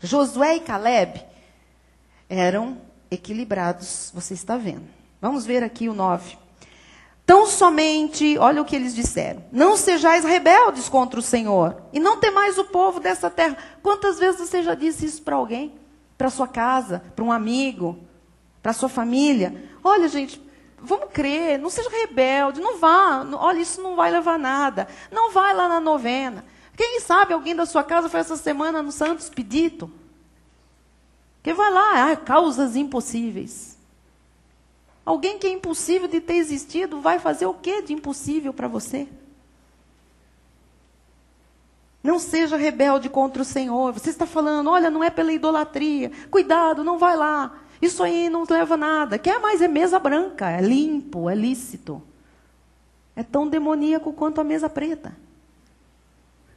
Josué e Caleb eram equilibrados, você está vendo. Vamos ver aqui o 9. Tão somente, olha o que eles disseram. Não sejais rebeldes contra o Senhor, e não temais o povo dessa terra. Quantas vezes você já disse isso para alguém? Para sua casa, para um amigo, para sua família? Olha, gente, vamos crer, não seja rebelde, não vá, olha, isso não vai levar a nada. Não vai lá na novena. Quem sabe alguém da sua casa foi essa semana no Santo Expedito? Que vai lá, causas impossíveis. Alguém que é impossível de ter existido vai fazer o que de impossível para você? Não seja rebelde contra o Senhor. Você está falando, olha, não é pela idolatria. Cuidado, não vai lá. Isso aí não leva a nada. Quer mais é mesa branca, é limpo, é lícito. é tão demoníaco quanto a mesa preta.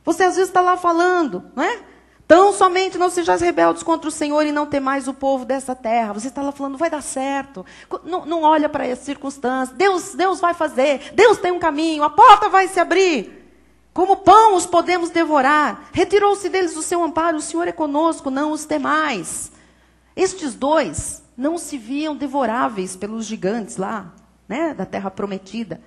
Você às vezes está lá falando, não é? Tão somente não sejais rebeldes contra o Senhor e não temais o povo dessa terra. Você está lá falando, vai dar certo. Não olha para as circunstâncias. Deus vai fazer. Deus tem um caminho. A porta vai se abrir. Como pão os podemos devorar. Retirou-se deles o seu amparo. O Senhor é conosco, não os temais. Estes dois não se viam devoráveis pelos gigantes lá, né, da terra prometida.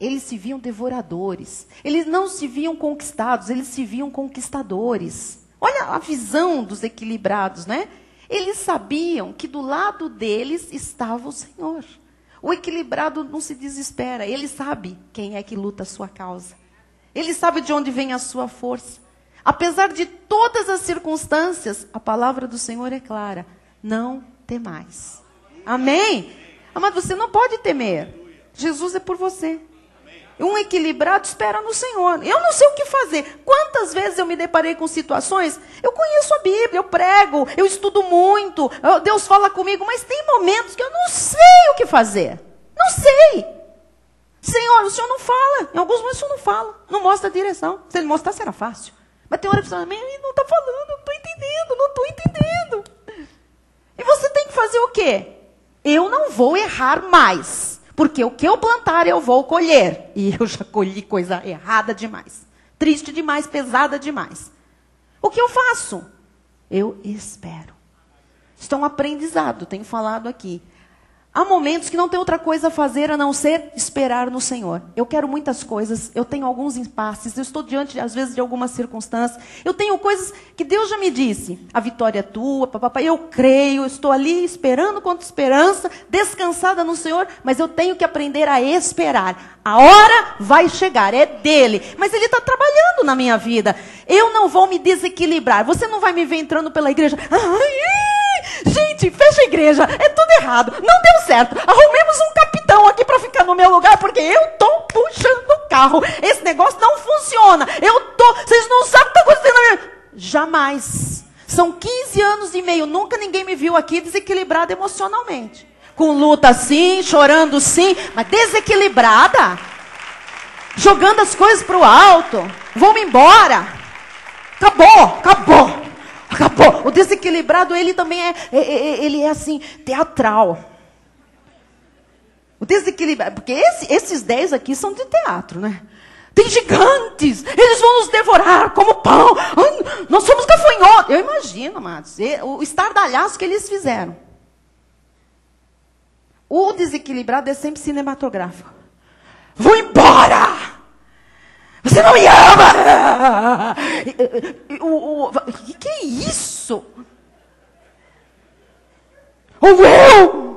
Eles se viam devoradores. Eles não se viam conquistados, eles se viam conquistadores. Olha a visão dos equilibrados, né? Eles sabiam que do lado deles estava o Senhor. O equilibrado não se desespera. Ele sabe quem é que luta a sua causa. Ele sabe de onde vem a sua força. Apesar de todas as circunstâncias, a palavra do Senhor é clara. Não temais. Amém? Amado, você não pode temer. Jesus é por você. Um equilibrado espera no Senhor. Eu não sei o que fazer. Quantas vezes eu me deparei com situações, eu conheço a Bíblia, eu prego, eu estudo muito, Deus fala comigo, mas tem momentos que eu não sei o que fazer. Não sei. Senhor, o Senhor não fala. Em alguns momentos o Senhor não fala. Não mostra a direção. Se Ele mostrasse era fácil. Mas tem hora que você fala, ele não está falando, eu não estou entendendo. E você tem que fazer o quê? Eu não vou errar mais. Porque o que eu plantar, eu vou colher. E eu já colhi coisa errada demais. Triste demais, pesada demais. O que eu faço? Eu espero. Isso é um aprendizado, tenho falado aqui. Há momentos que não tem outra coisa a fazer a não ser esperar no Senhor. Eu quero muitas coisas, eu tenho alguns impasses, eu estou diante, às vezes, de algumas circunstâncias. Eu tenho coisas que Deus já me disse. A vitória é tua, papai, eu creio, eu estou ali esperando com esperança, descansada no Senhor, mas eu tenho que aprender a esperar. A hora vai chegar, é dele. Mas ele está trabalhando na minha vida. Eu não vou me desequilibrar. Você não vai me ver entrando pela igreja. Gente, fecha a igreja, é tudo errado, não deu certo, arrumemos um capitão aqui para ficar no meu lugar, porque eu estou puxando o carro, esse negócio não funciona, vocês não sabem o que está acontecendo na minha... Jamais, são 15 anos e meio, nunca ninguém me viu aqui desequilibrada emocionalmente, com luta sim, chorando sim, mas desequilibrada, jogando as coisas para o alto, vamos embora, acabou. O desequilibrado, ele também ele é assim, teatral. O desequilibrado, porque esses 10 aqui são de teatro, né? Tem gigantes, eles vão nos devorar como pão. Nós somos gafanhotos. Eu imagino, amados, o estardalhaço que eles fizeram. O desequilibrado é sempre cinematográfico. Vou embora! Você não me ama! O que é isso? Ou eu!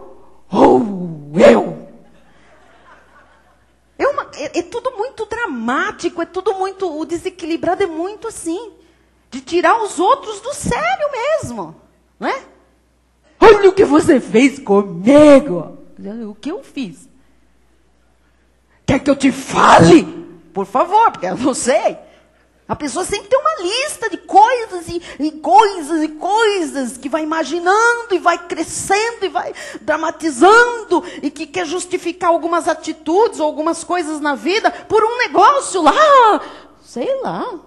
É tudo muito dramático, é tudo muito... O desequilibrado é muito assim. De tirar os outros do sério mesmo. Não é? Olha o que você fez comigo. O que eu fiz? Quer que eu te fale? Por favor, porque eu não sei. A pessoa sempre tem uma lista de coisas e coisas que vai imaginando e vai crescendo e vai dramatizando e que quer justificar algumas atitudes ou algumas coisas na vida por um negócio lá, sei lá.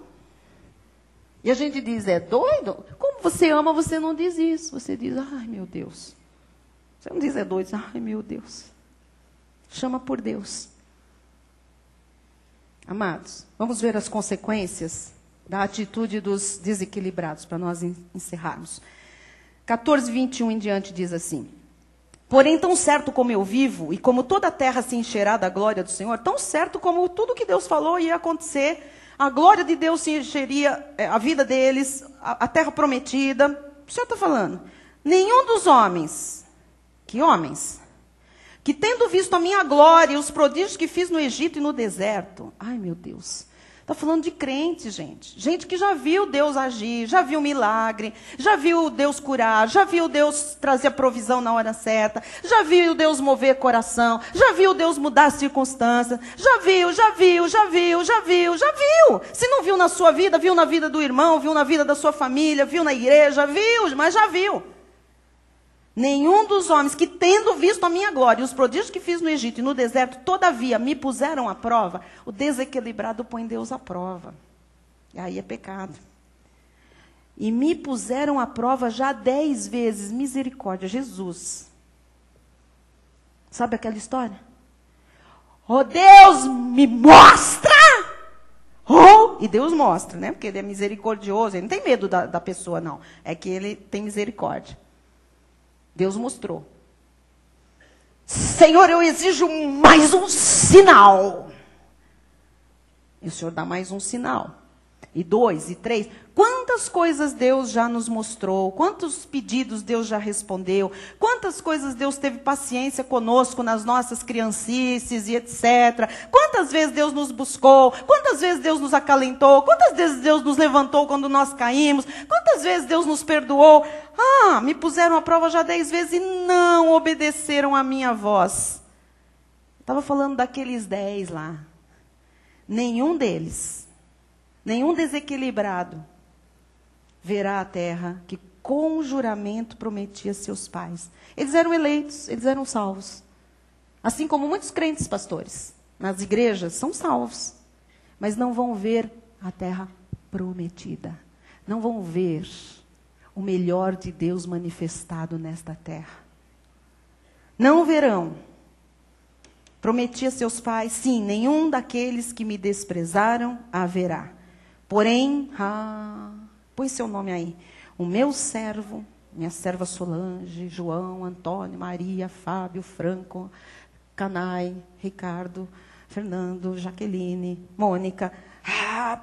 E a gente diz, é doido? Como você ama, você não diz isso. Você diz, ai meu Deus. Você não diz é doido, ai meu Deus. Chama por Deus. Amados, vamos ver as consequências da atitude dos desequilibrados, para nós encerrarmos. 14, 21 em diante diz assim: porém, tão certo como eu vivo, e como toda a terra se encherá da glória do Senhor, tão certo como tudo que Deus falou ia acontecer, a glória de Deus se encheria, a vida deles, a terra prometida. O Senhor está falando, nenhum dos homens, que homens? Que tendo visto a minha glória e os prodígios que fiz no Egito e no deserto. Ai, meu Deus. Está falando de crente, gente. Gente que já viu Deus agir, já viu milagre, já viu Deus curar, já viu Deus trazer a provisão na hora certa, já viu Deus mover coração, já viu Deus mudar as circunstâncias, já viu. Se não viu na sua vida, viu na vida do irmão, viu na vida da sua família, viu na igreja, viu, mas já viu. Nenhum dos homens que, tendo visto a minha glória e os prodígios que fiz no Egito e no deserto, todavia me puseram à prova. O desequilibrado põe Deus à prova. E aí é pecado. E me puseram à prova já 10 vezes. Misericórdia, Jesus. Sabe aquela história? Oh, Deus me mostra! Oh, e Deus mostra, né? Porque ele é misericordioso. Ele não tem medo da pessoa, não. É que ele tem misericórdia. Deus mostrou. Senhor, eu exijo mais um sinal. E o Senhor dá mais um sinal. E 2, e 3. Quantas coisas Deus já nos mostrou? Quantos pedidos Deus já respondeu? Quantas coisas Deus teve paciência conosco nas nossas criancices e etc. Quantas vezes Deus nos buscou? Quantas vezes Deus nos acalentou? Quantas vezes Deus nos levantou quando nós caímos? Quantas vezes Deus nos perdoou? Ah, me puseram à prova já 10 vezes e não obedeceram a minha voz. Estava falando daqueles 10 lá. Nenhum deles, nenhum desequilibrado, verá a terra que com juramento prometia a seus pais. Eles eram eleitos, eles eram salvos. Assim como muitos crentes, pastores, nas igrejas, são salvos. Mas não vão ver a terra prometida. Não vão ver o melhor de Deus manifestado nesta terra. Não verão. Prometi a seus pais, sim, nenhum daqueles que me desprezaram haverá. Porém, põe seu nome aí. O meu servo, minha serva Solange, João, Antônio, Maria, Fábio, Franco, Canai, Ricardo, Fernando, Jaqueline, Mônica.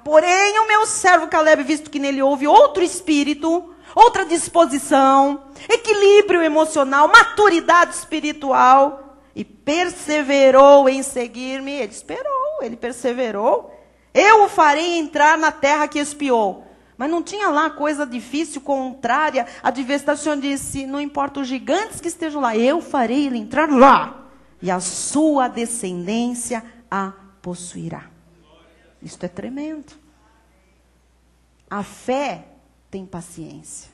Porém, o meu servo Caleb, visto que nele houve outro espírito, outra disposição, equilíbrio emocional, maturidade espiritual, e perseverou em seguir-me. Ele esperou, ele perseverou. Eu o farei entrar na terra que espiou. Mas não tinha lá coisa difícil, contrária. A adversidade, o Senhor disse, não importa os gigantes que estejam lá, eu farei ele entrar lá. E a sua descendência a possuirá. Isto é tremendo. A fé tem paciência.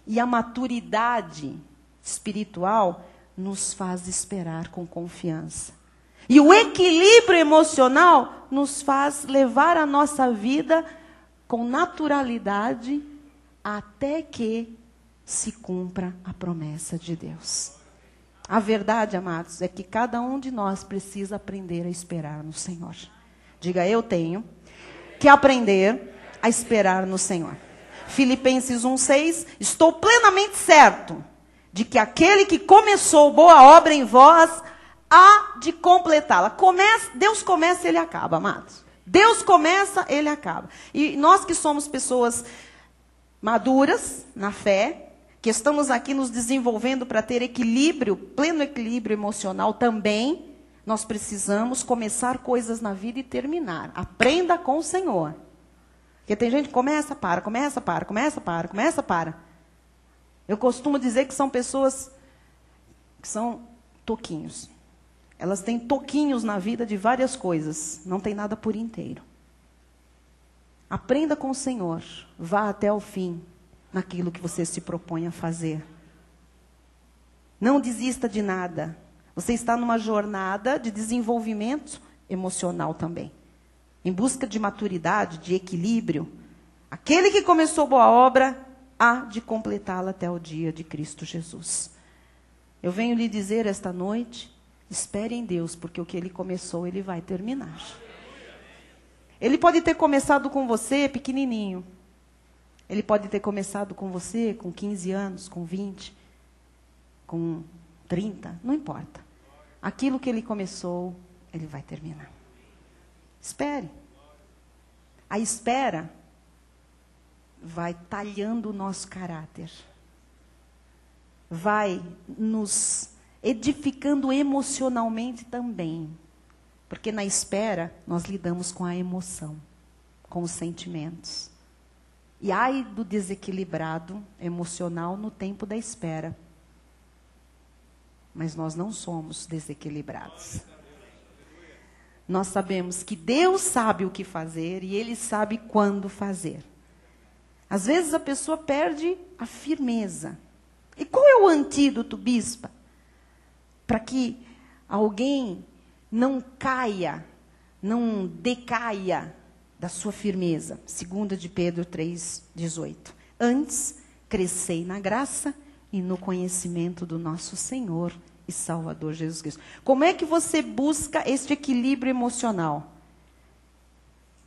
E a maturidade espiritual nos faz esperar com confiança. E o equilíbrio emocional nos faz levar a nossa vida com naturalidade até que se cumpra a promessa de Deus. A verdade, amados, é que cada um de nós precisa aprender a esperar no Senhor. Diga, eu tenho que aprender a esperar no Senhor. Filipenses 1:6, estou plenamente certo de que aquele que começou boa obra em vós, há de completá-la. Deus começa, ele acaba, amados. Deus começa, ele acaba. E nós que somos pessoas maduras na fé, que estamos aqui nos desenvolvendo para ter equilíbrio, pleno equilíbrio emocional também, nós precisamos começar coisas na vida e terminar. Aprenda com o Senhor. Porque tem gente que começa, para. Eu costumo dizer que são pessoas que são toquinhos. Elas têm toquinhos na vida de várias coisas. Não tem nada por inteiro. Aprenda com o Senhor. Vá até o fim naquilo que você se propõe a fazer. Não desista de nada. Você está numa jornada de desenvolvimento emocional também. Em busca de maturidade, de equilíbrio. Aquele que começou boa obra há de completá-la até o dia de Cristo Jesus. Eu venho lhe dizer esta noite, espere em Deus, porque o que Ele começou, Ele vai terminar. Ele pode ter começado com você pequenininho. Ele pode ter começado com você com 15 anos, com 20, com 30, não importa. Aquilo que Ele começou, Ele vai terminar. Espere. A espera vai talhando o nosso caráter. Vai nos edificando emocionalmente também. Porque na espera, nós lidamos com a emoção, com os sentimentos. E ai do desequilibrado emocional no tempo da espera. Mas nós não somos desequilibrados. Nós sabemos que Deus sabe o que fazer e Ele sabe quando fazer. Às vezes a pessoa perde a firmeza. E qual é é o antídoto, bispa? Para que alguém não caia, não decaia da sua firmeza. 2 de Pedro 3,18. Antes, crescei na graça e no conhecimento do nosso Senhor e Salvador Jesus Cristo. Como é que você busca este equilíbrio emocional?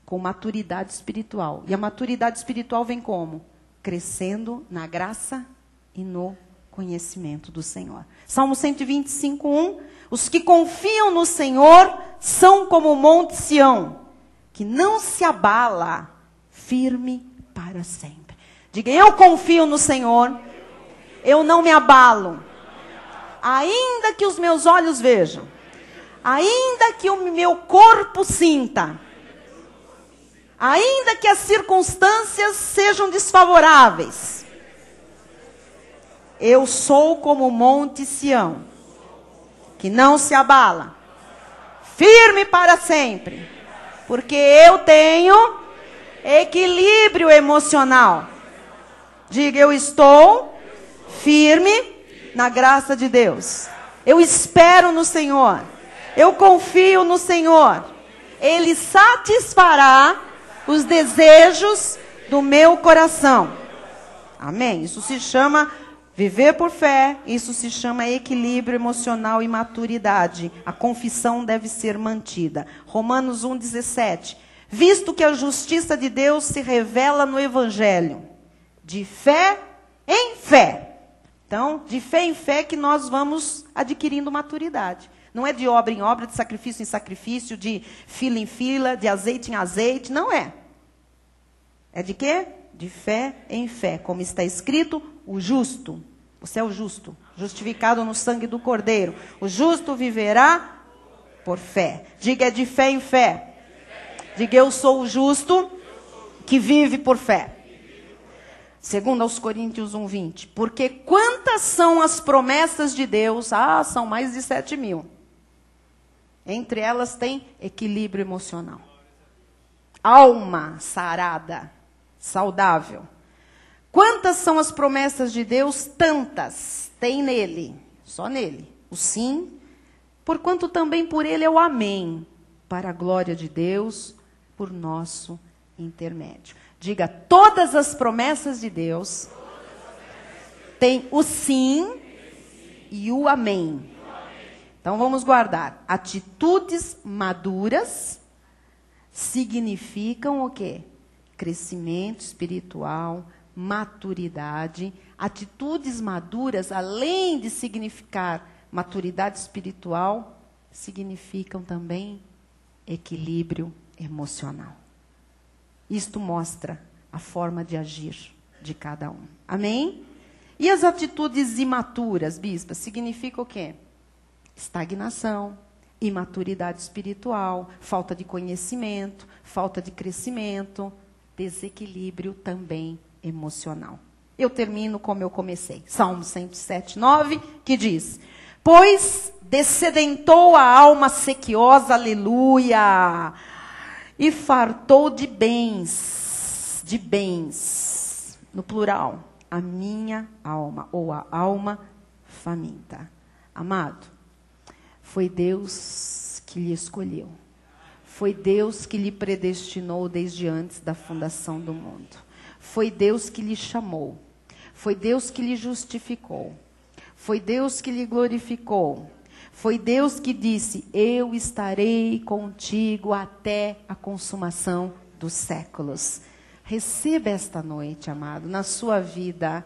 Com maturidade espiritual. E a maturidade espiritual vem como? Crescendo na graça e no conhecimento do Senhor. Salmo 125:1. Os que confiam no Senhor são como o monte Sião, que não se abala, firme para sempre. Diga, eu confio no Senhor, eu não me abalo. Ainda que os meus olhos vejam, ainda que o meu corpo sinta, ainda que as circunstâncias sejam desfavoráveis, eu sou como o monte Sião, que não se abala, firme para sempre, porque eu tenho equilíbrio emocional. Diga, eu estou firme na graça de Deus. Eu espero no Senhor. Eu confio no Senhor. Ele satisfará os desejos do meu coração. Amém? Isso se chama viver por fé. Isso se chama equilíbrio emocional e maturidade. A confissão deve ser mantida. Romanos 1,17. Visto que a justiça de Deus se revela no Evangelho, de fé em fé. Então, de fé em fé que nós vamos adquirindo maturidade. Não é de obra em obra, de sacrifício em sacrifício, de fila em fila, de azeite em azeite. Não é. É de quê? De fé em fé. Como está escrito, o justo. Você é o justo. Justificado no sangue do Cordeiro. O justo viverá por fé. Diga, é de fé em fé. Diga, eu sou o justo que vive por fé. 2 Coríntios 1:20. Porque quantas são as promessas de Deus? São mais de 7.000. Entre elas tem equilíbrio emocional. Alma sarada, saudável. Quantas são as promessas de Deus? Tantas. Tem nele, só nele. O sim, porquanto também por ele é o amém. Para a glória de Deus, por nosso intermédio. Diga, todas as promessas de Deus têm o sim e o amém. Então vamos guardar. Atitudes maduras significam o quê? Crescimento espiritual, maturidade. Atitudes maduras, além de significar maturidade espiritual, significam também equilíbrio emocional. Isto mostra a forma de agir de cada um. Amém? E as atitudes imaturas, bispa, significa o quê? Estagnação, imaturidade espiritual, falta de conhecimento, falta de crescimento, desequilíbrio também emocional. Eu termino como eu comecei. Salmo 107:9, que diz: pois dessedentou a alma sequiosa, aleluia, e fartou de bens, no plural, a minha alma, ou a alma faminta. Amado, foi Deus que lhe escolheu. Foi Deus que lhe predestinou desde antes da fundação do mundo. Foi Deus que lhe chamou. Foi Deus que lhe justificou. Foi Deus que lhe glorificou. Foi Deus que disse, eu estarei contigo até a consumação dos séculos. Receba esta noite, amado, na sua vida,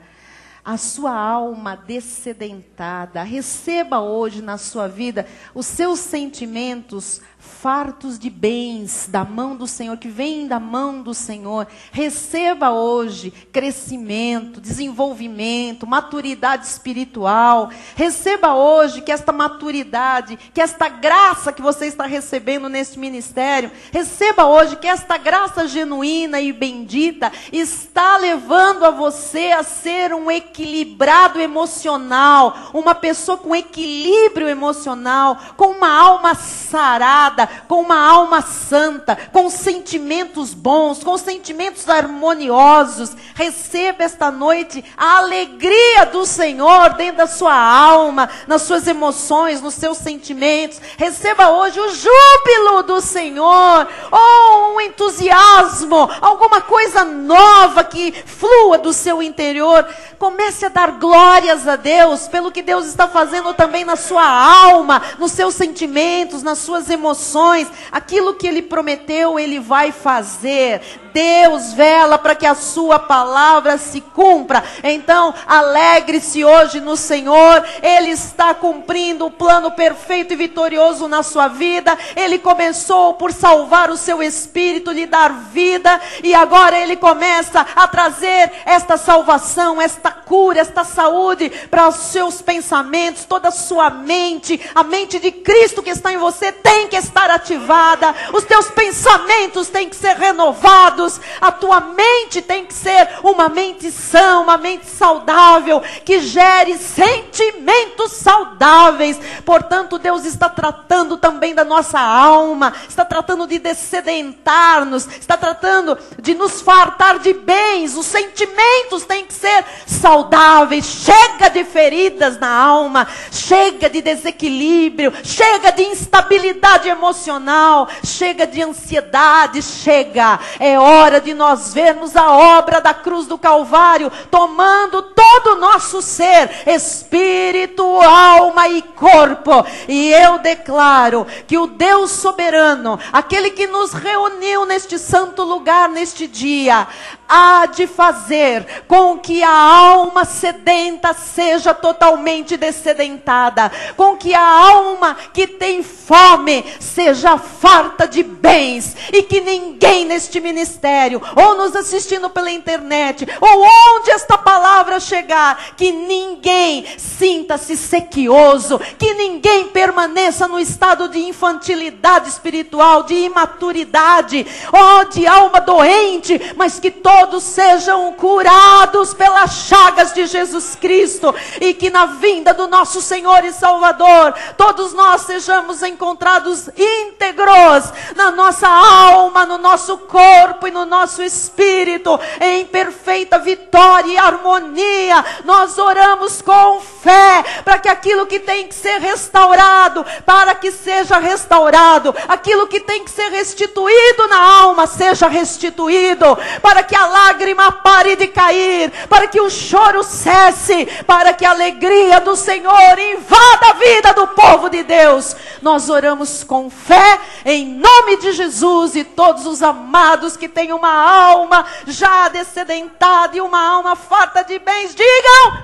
a sua alma dessedentada. Receba hoje na sua vida os seus sentimentos fartos de bens da mão do Senhor, que vêm da mão do Senhor. Receba hoje crescimento, desenvolvimento, maturidade espiritual. Receba hoje que esta maturidade, que esta graça que você está recebendo neste ministério, receba hoje que esta graça genuína e bendita está levando a você a ser um equilibrado emocional, uma pessoa com equilíbrio emocional, com uma alma sarada, renovada, com uma alma santa, com sentimentos bons, com sentimentos harmoniosos. Receba esta noite a alegria do Senhor dentro da sua alma, nas suas emoções, nos seus sentimentos. Receba hoje o júbilo do Senhor, ou um entusiasmo, alguma coisa nova que flua do seu interior. Comece a dar glórias a Deus pelo que Deus está fazendo também na sua alma, nos seus sentimentos, nas suas emoções. Aquilo que Ele prometeu, Ele vai fazer. Deus vela para que a sua palavra se cumpra. Então, alegre-se hoje no Senhor. Ele está cumprindo o plano perfeito e vitorioso na sua vida. Ele começou por salvar o seu espírito, lhe dar vida, e agora Ele começa a trazer esta salvação, esta cura, esta saúde para os seus pensamentos, toda a sua mente. A mente de Cristo que está em você tem que estar ativada. Os teus pensamentos têm que ser renovados. A tua mente tem que ser uma mente sã, uma mente saudável, que gere sentimentos saudáveis. Portanto, Deus está tratando também da nossa alma, está tratando de dessedentar-nos, está tratando de nos fartar de bens. Os sentimentos têm que ser saudáveis. Chega de feridas na alma, chega de desequilíbrio, chega de instabilidade emocional, chega de ansiedade, chega. É hora de nós vermos a obra da cruz do Calvário tomando todo o nosso ser, espírito, alma e corpo. E eu declaro que o Deus soberano, aquele que nos reuniu neste santo lugar, neste dia, há de fazer com que a alma sedenta seja totalmente dessedentada, com que a alma que tem fome seja farta de bens, e que ninguém neste ministério, ou nos assistindo pela internet, ou onde esta palavra chegar, que ninguém sinta-se sequioso, que ninguém permaneça no estado de infantilidade espiritual, de imaturidade, ou de alma doente, mas que todos sejam curados pelas chagas de Jesus Cristo, e que na vinda do nosso Senhor e Salvador, todos nós sejamos encontrados íntegros na nossa alma, no nosso corpo e no nosso espírito, em perfeita vitória e harmonia. Nós oramos com fé para que aquilo que tem que ser restaurado, para que seja restaurado, aquilo que tem que ser restituído na alma, seja restituído, para que a lágrima pare de cair, para que o choro cesse, para que a alegria do Senhor invada a vida do povo de Deus. Nós oramos com fé, em nome de Jesus, e todos os amados que têm uma alma já dessedentada e uma alma farta de bens, digam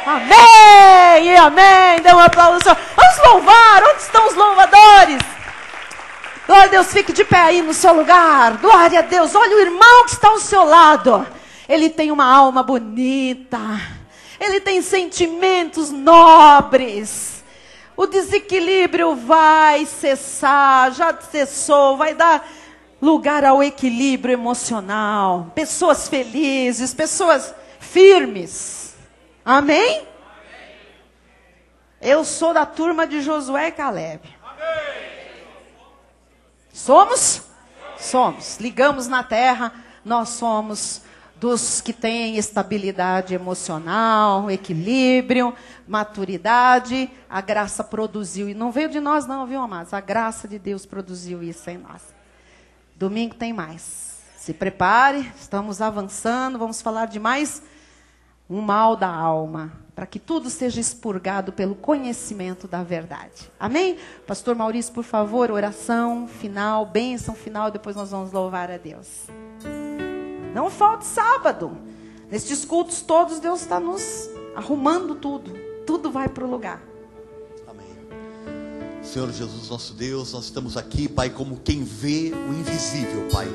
amém e amém. Dê um aplauso. Vamos louvar. Onde estão os louvadores? Glória a Deus. Fique de pé aí no seu lugar. Glória a Deus. Olha o irmão que está ao seu lado. Ele tem uma alma bonita, ele tem sentimentos nobres. O desequilíbrio vai cessar, já cessou, vai dar lugar ao equilíbrio emocional. Pessoas felizes, pessoas firmes. Amém? Eu sou da turma de Josué e Caleb. Somos? Somos. Ligamos na terra, nós somos dos que têm estabilidade emocional, equilíbrio, maturidade. A graça produziu, e não veio de nós não, viu, amados? A graça de Deus produziu isso em nós. Domingo tem mais. Se prepare, estamos avançando, vamos falar de mais um mal da alma, para que tudo seja expurgado pelo conhecimento da verdade. Amém? Pastor Maurício, por favor, oração final, bênção final, depois nós vamos louvar a Deus. Não falte sábado. Nestes cultos todos, Deus está nos arrumando tudo. Tudo vai para o lugar. Amém. Senhor Jesus, nosso Deus, nós estamos aqui, Pai, como quem vê o invisível, Pai.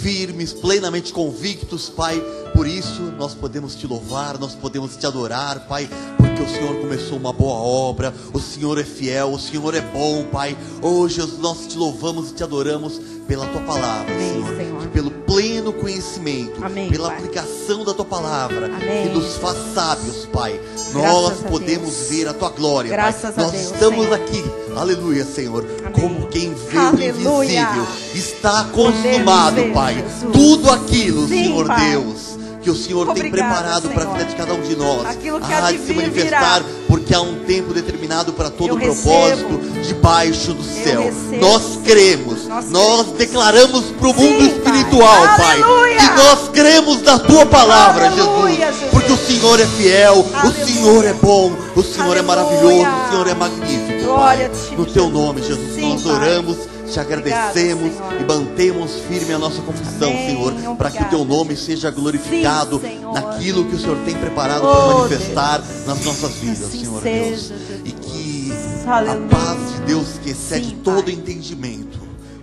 firmes, plenamente convictos, Pai. Por isso nós podemos te louvar, nós podemos te adorar, Pai, porque o Senhor começou uma boa obra, o Senhor é fiel, o Senhor é bom, Pai. Hoje nós te louvamos e te adoramos pela tua palavra, Amém, Senhor, e pelo pleno conhecimento, Amém, pela Pai. aplicação da tua palavra, Amém. que nos faz sábios, Pai. Nós Graças a podemos Deus. ver a tua glória, Graças Pai. a Nós Deus, estamos Senhor. aqui, aleluia, Senhor, Amém. como quem vê Aleluia. o invisível. Está Podemos consumado, ver, Pai, Jesus. tudo aquilo, Sim, Senhor Pai. Deus, que o Senhor tem Obrigada, preparado para a Senhor. vida de cada um de nós. Aquilo que há Há de de se vir, manifestar, virá. porque há um tempo determinado para todo Eu o propósito recebo. debaixo do céu. recebo. Nós cremos, Nós nós cremos. declaramos para o Sim, mundo Pai. espiritual, Pai, Aleluia. que nós cremos na tua palavra, Aleluia, Jesus, porque o Senhor é fiel, Aleluia. o Senhor é bom, o Senhor é Aleluia. maravilhoso, o Senhor é magnífico, Glória a Pai. ti, No teu Jesus. nome, Jesus, Sim, nós Pai. oramos, te agradecemos Obrigada, Senhor. e mantemos firme a nossa confissão, Amém. Senhor, para que o teu Obrigada, nome seja glorificado Sim, Senhor. naquilo que o Senhor tem preparado Oh, para manifestar nas nossas vidas, Assim Senhor seja, Deus. Jesus. E que Aleluia. a paz de Deus, que excede Sim, todo Pai. entendimento,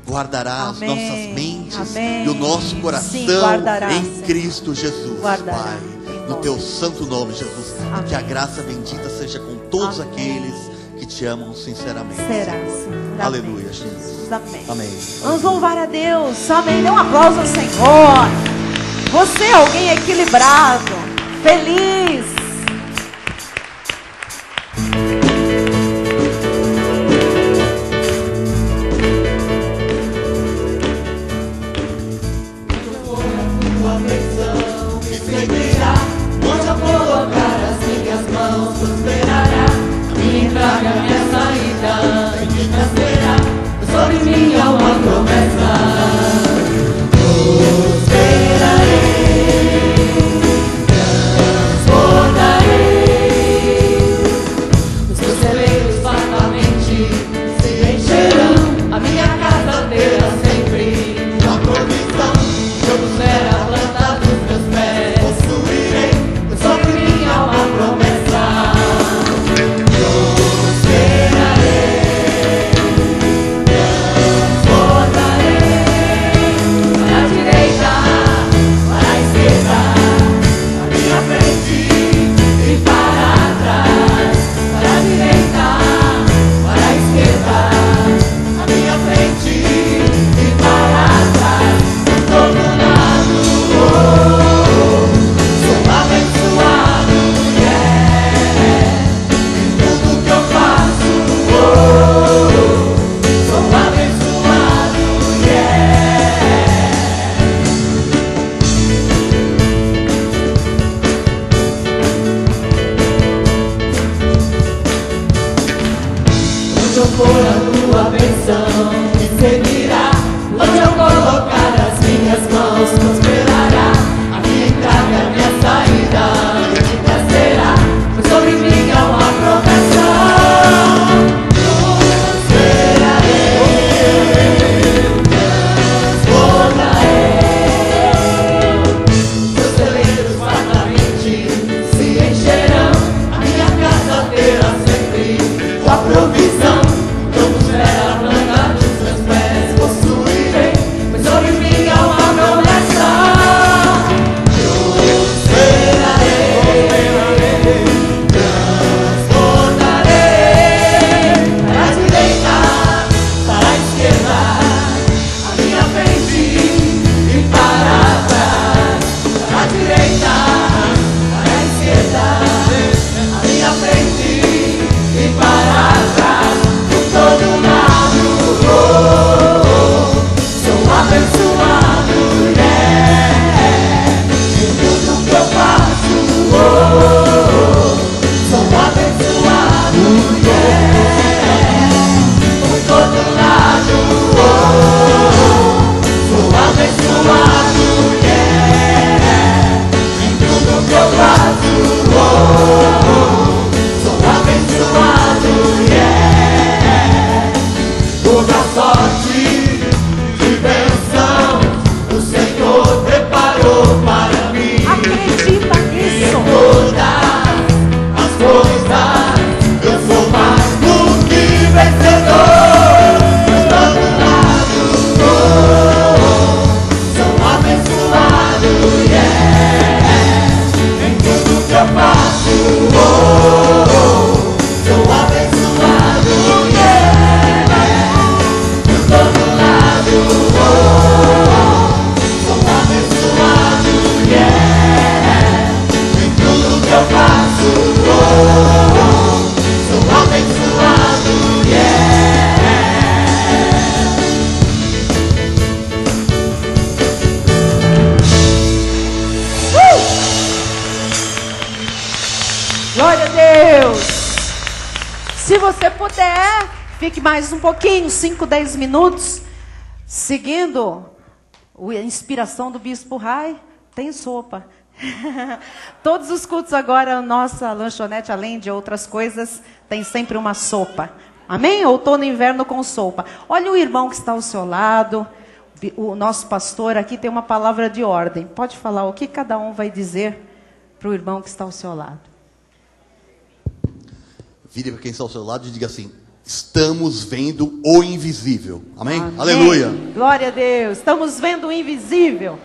guardará as Amém. nossas mentes Amém. e o nosso Sim, coração guardará, em Senhor. Cristo Jesus, Guardará, Pai. em No nome teu de santo nome, Jesus. E Amém. que a graça bendita seja com todos Amém. aqueles que te amam sinceramente. Será, Senhor. Senhor. Aleluia, Amém, Jesus. Amém. Amém. Vamos louvar a Deus. Amém. Dê um aplauso ao Senhor. Você é alguém equilibrado, feliz. Onde eu colocar as minhas mãos, prosperará. Minha entrada, minha saída, bendita será. Sobre mim há uma promessa. Prosperarei, transbordarei. Os meus celeiros fartamente se encherão. A minha casa terá sempre uma provisão. Jogo será plantado nos meus pés. Possuirei, pois sobre mim há uma promessa. Para a direita, para a esquerda, à minha frente e para trás. Para a direita, para a esquerda, à minha frente e para trás. Por todo lado, sou abençoado, em tudo que eu faço, sou abençoado, Onde eu for a tua bênção me seguirá. Onde eu colocar as minhas mãos prosperará. A minha entrada e a minha saída bendita será. Pois sobre mim há uma promessa. Prosperarei, transbordarei. Meus celeiros fartamente se encherão. A minha casa terá sempre a provisão. Como será plantar os meus pés. Glória a Deus. Se você puder, fique mais um pouquinho, 5, 10 minutos, seguindo a inspiração do Bispo Rai. Tem sopa. Todos os cultos agora, nossa lanchonete, além de outras coisas, tem sempre uma sopa. Amém? Outono e inverno com sopa. Olha o irmão que está ao seu lado. O nosso pastor aqui tem uma palavra de ordem. Pode falar o que cada um vai dizer para o irmão que está ao seu lado. Vire para quem está ao seu lado e diga assim: estamos vendo o invisível. Amém? Amém. Aleluia. Glória a Deus. Estamos vendo o invisível.